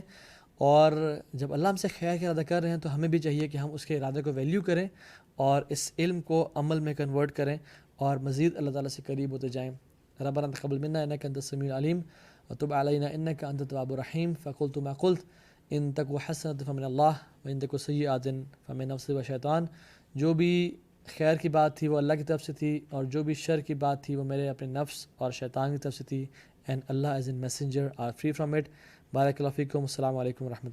اور جب اللہ ہم سے خیر کا ارادہ کر رہے ہیں تو ہمیں بھی چاہیے کہ ہم اس کے ارادے کو ویلیو کریں اور اس علم کو عمل میں کنورٹ کریں اور مزید اللہ تعالیٰ سے قریب ہوتے جائیں. ربنا تقبل منا انک انت السمیع العلیم وتب علینا انک انت التواب الرحیم. فقلت ما قلت ان تک حسنۃ فمن اللہ وان تک سیئۃ فمن نفسی و شیطان. جو بھی خیر کی بات تھی وہ اللہ کی طرف سے تھی، اور جو بھی شر کی بات تھی وہ میرے اپنے نفس اور شیطان کی طرف سے تھی. اینڈ اللہ as in messenger are free from it. بارک اللہ فیکم. السلام علیکم ورحمۃ اللہ.